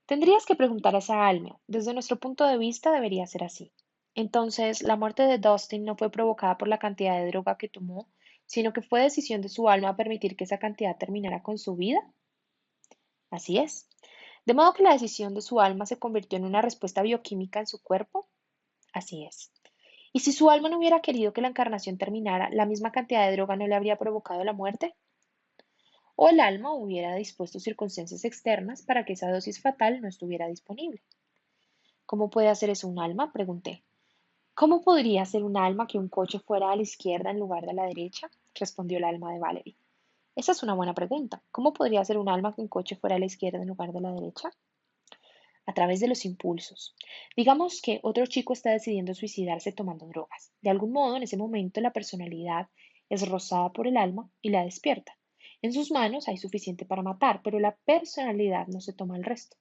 Tendrías que preguntar a esa alma. Desde nuestro punto de vista debería ser así. Entonces, la muerte de Dustin no fue provocada por la cantidad de droga que tomó, sino que fue decisión de su alma permitir que esa cantidad terminara con su vida. Así es. De modo que la decisión de su alma se convirtió en una respuesta bioquímica en su cuerpo. Así es. ¿Y si su alma no hubiera querido que la encarnación terminara, la misma cantidad de droga no le habría provocado la muerte? ¿O el alma hubiera dispuesto circunstancias externas para que esa dosis fatal no estuviera disponible? ¿Cómo puede hacer eso un alma? Pregunté. ¿Cómo podría hacer un alma que un coche fuera a la izquierda en lugar de a la derecha? Respondió el alma de Valerie. Esa es una buena pregunta. ¿Cómo podría hacer un alma que un coche fuera a la izquierda en lugar de la derecha? A través de los impulsos. Digamos que otro chico está decidiendo suicidarse tomando drogas. De algún modo, en ese momento, la personalidad es rozada por el alma y la despierta. En sus manos hay suficiente para matar, pero la personalidad no se toma el resto.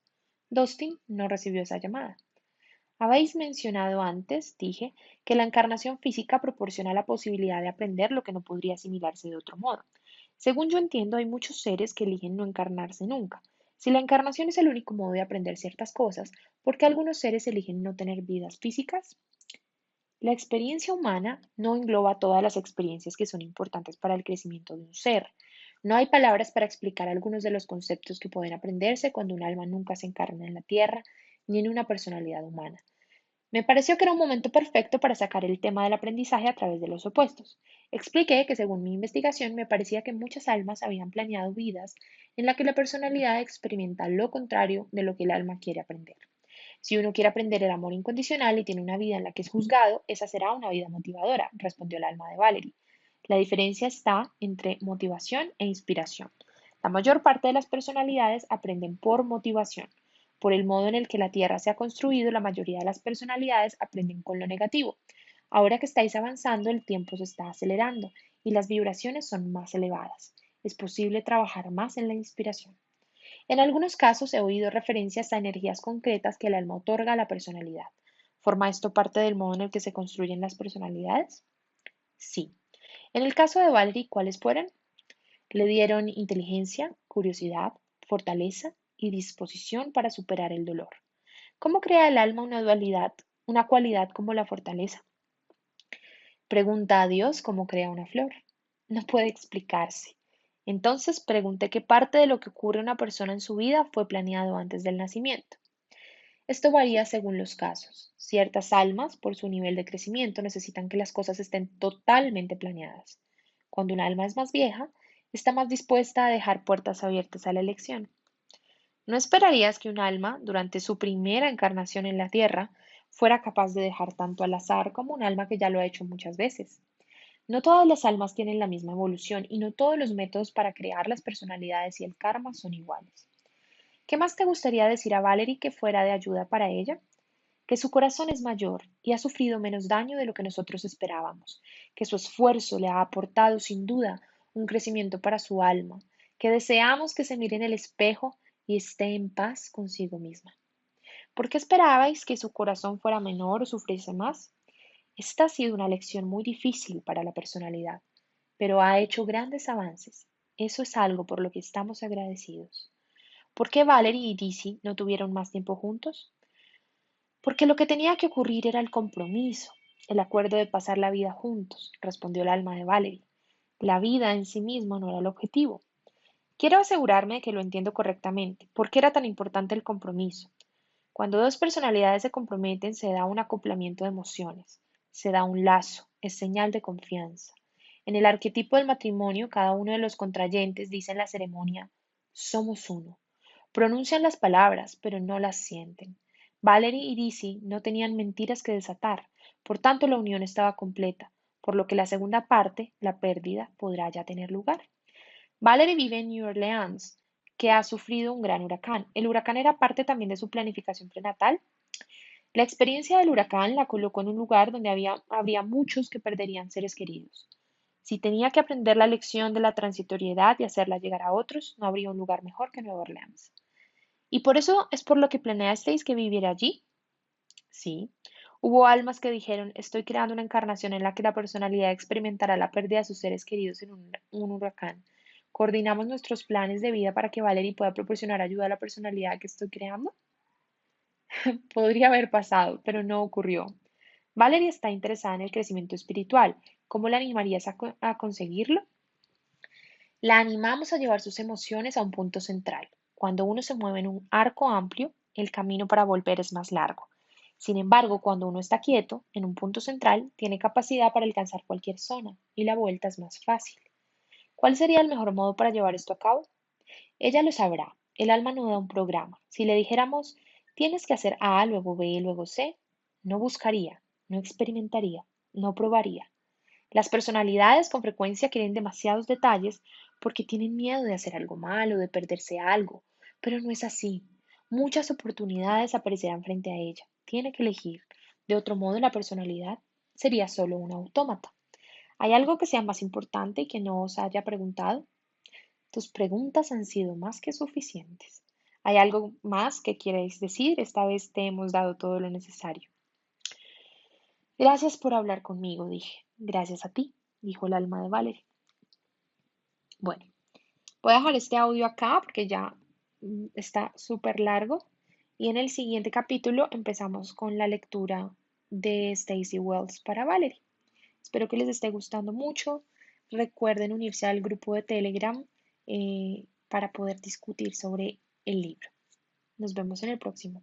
Dustin no recibió esa llamada. Habéis mencionado antes, dije, que la encarnación física proporciona la posibilidad de aprender lo que no podría asimilarse de otro modo. Según yo entiendo, hay muchos seres que eligen no encarnarse nunca. Si la encarnación es el único modo de aprender ciertas cosas, ¿por qué algunos seres eligen no tener vidas físicas? La experiencia humana no engloba todas las experiencias que son importantes para el crecimiento de un ser. No hay palabras para explicar algunos de los conceptos que pueden aprenderse cuando un alma nunca se encarna en la Tierra ni en una personalidad humana. Me pareció que era un momento perfecto para sacar el tema del aprendizaje a través de los opuestos. Expliqué que según mi investigación me parecía que muchas almas habían planeado vidas en las que la personalidad experimenta lo contrario de lo que el alma quiere aprender. Si uno quiere aprender el amor incondicional y tiene una vida en la que es juzgado, esa será una vida motivadora, respondió el alma de Valerie. La diferencia está entre motivación e inspiración. La mayor parte de las personalidades aprenden por motivación. Por el modo en el que la Tierra se ha construido, la mayoría de las personalidades aprenden con lo negativo. Ahora que estáis avanzando, el tiempo se está acelerando y las vibraciones son más elevadas. Es posible trabajar más en la inspiración. En algunos casos he oído referencias a energías concretas que el alma otorga a la personalidad. ¿Forma esto parte del modo en el que se construyen las personalidades? Sí. En el caso de Valerie, ¿cuáles fueron? Le dieron inteligencia, curiosidad, fortaleza y disposición para superar el dolor. ¿Cómo crea el alma una dualidad, una cualidad como la fortaleza? Pregunta a Dios cómo crea una flor. No puede explicarse. Entonces pregunté qué parte de lo que ocurre a una persona en su vida fue planeado antes del nacimiento. Esto varía según los casos. Ciertas almas, por su nivel de crecimiento, necesitan que las cosas estén totalmente planeadas. Cuando un alma es más vieja, está más dispuesta a dejar puertas abiertas a la elección. No esperarías que un alma, durante su primera encarnación en la Tierra, fuera capaz de dejar tanto al azar como un alma que ya lo ha hecho muchas veces. No todas las almas tienen la misma evolución y no todos los métodos para crear las personalidades y el karma son iguales. ¿Qué más te gustaría decir a Valerie que fuera de ayuda para ella? Que su corazón es mayor y ha sufrido menos daño de lo que nosotros esperábamos, que su esfuerzo le ha aportado sin duda un crecimiento para su alma, que deseamos que se mire en el espejo y esté en paz consigo misma. ¿Por qué esperabais que su corazón fuera menor o sufriese más? Esta ha sido una lección muy difícil para la personalidad, pero ha hecho grandes avances. Eso es algo por lo que estamos agradecidos. ¿Por qué Valerie y Dizzy no tuvieron más tiempo juntos? Porque lo que tenía que ocurrir era el compromiso, el acuerdo de pasar la vida juntos, respondió el alma de Valerie. La vida en sí misma no era el objetivo. Quiero asegurarme de que lo entiendo correctamente. ¿Por qué era tan importante el compromiso? Cuando dos personalidades se comprometen, se da un acoplamiento de emociones, se da un lazo, es señal de confianza. En el arquetipo del matrimonio, cada uno de los contrayentes dice en la ceremonia, somos uno. Pronuncian las palabras, pero no las sienten. Valerie y Dizzy no tenían mentiras que desatar, por tanto la unión estaba completa, por lo que la segunda parte, la pérdida, podrá ya tener lugar. Valerie vive en New Orleans, que ha sufrido un gran huracán. ¿El huracán era parte también de su planificación prenatal? La experiencia del huracán la colocó en un lugar donde habría muchos que perderían seres queridos. Si tenía que aprender la lección de la transitoriedad y hacerla llegar a otros, no habría un lugar mejor que Nueva Orleans. ¿Y por eso es por lo que planeasteis que viviera allí? Sí. Hubo almas que dijeron, estoy creando una encarnación en la que la personalidad experimentará la pérdida de sus seres queridos en un huracán. Coordinamos nuestros planes de vida para que Valerie pueda proporcionar ayuda a la personalidad que estoy creando. Podría haber pasado, pero no ocurrió. Valerie está interesada en el crecimiento espiritual. ¿Cómo la animarías a conseguirlo? La animamos a llevar sus emociones a un punto central. Cuando uno se mueve en un arco amplio, el camino para volver es más largo. Sin embargo, cuando uno está quieto, en un punto central, tiene capacidad para alcanzar cualquier zona y la vuelta es más fácil. ¿Cuál sería el mejor modo para llevar esto a cabo? Ella lo sabrá. El alma no da un programa. Si le dijéramos, tienes que hacer A, luego B, luego C, no buscaría, no experimentaría, no probaría. Las personalidades con frecuencia quieren demasiados detalles porque tienen miedo de hacer algo malo, de perderse algo, pero no es así. Muchas oportunidades aparecerán frente a ella. Tiene que elegir. De otro modo, la personalidad sería solo un autómata. ¿Hay algo que sea más importante y que no os haya preguntado? Tus preguntas han sido más que suficientes. ¿Hay algo más que quieres decir? Esta vez te hemos dado todo lo necesario. Gracias por hablar conmigo, dije. Gracias a ti, dijo el alma de Valerie. Bueno, voy a dejar este audio acá porque ya está súper largo. Y en el siguiente capítulo empezamos con la lectura de Stacy Wells para Valerie. Espero que les esté gustando mucho. Recuerden unirse al grupo de Telegram para poder discutir sobre el libro. Nos vemos en el próximo.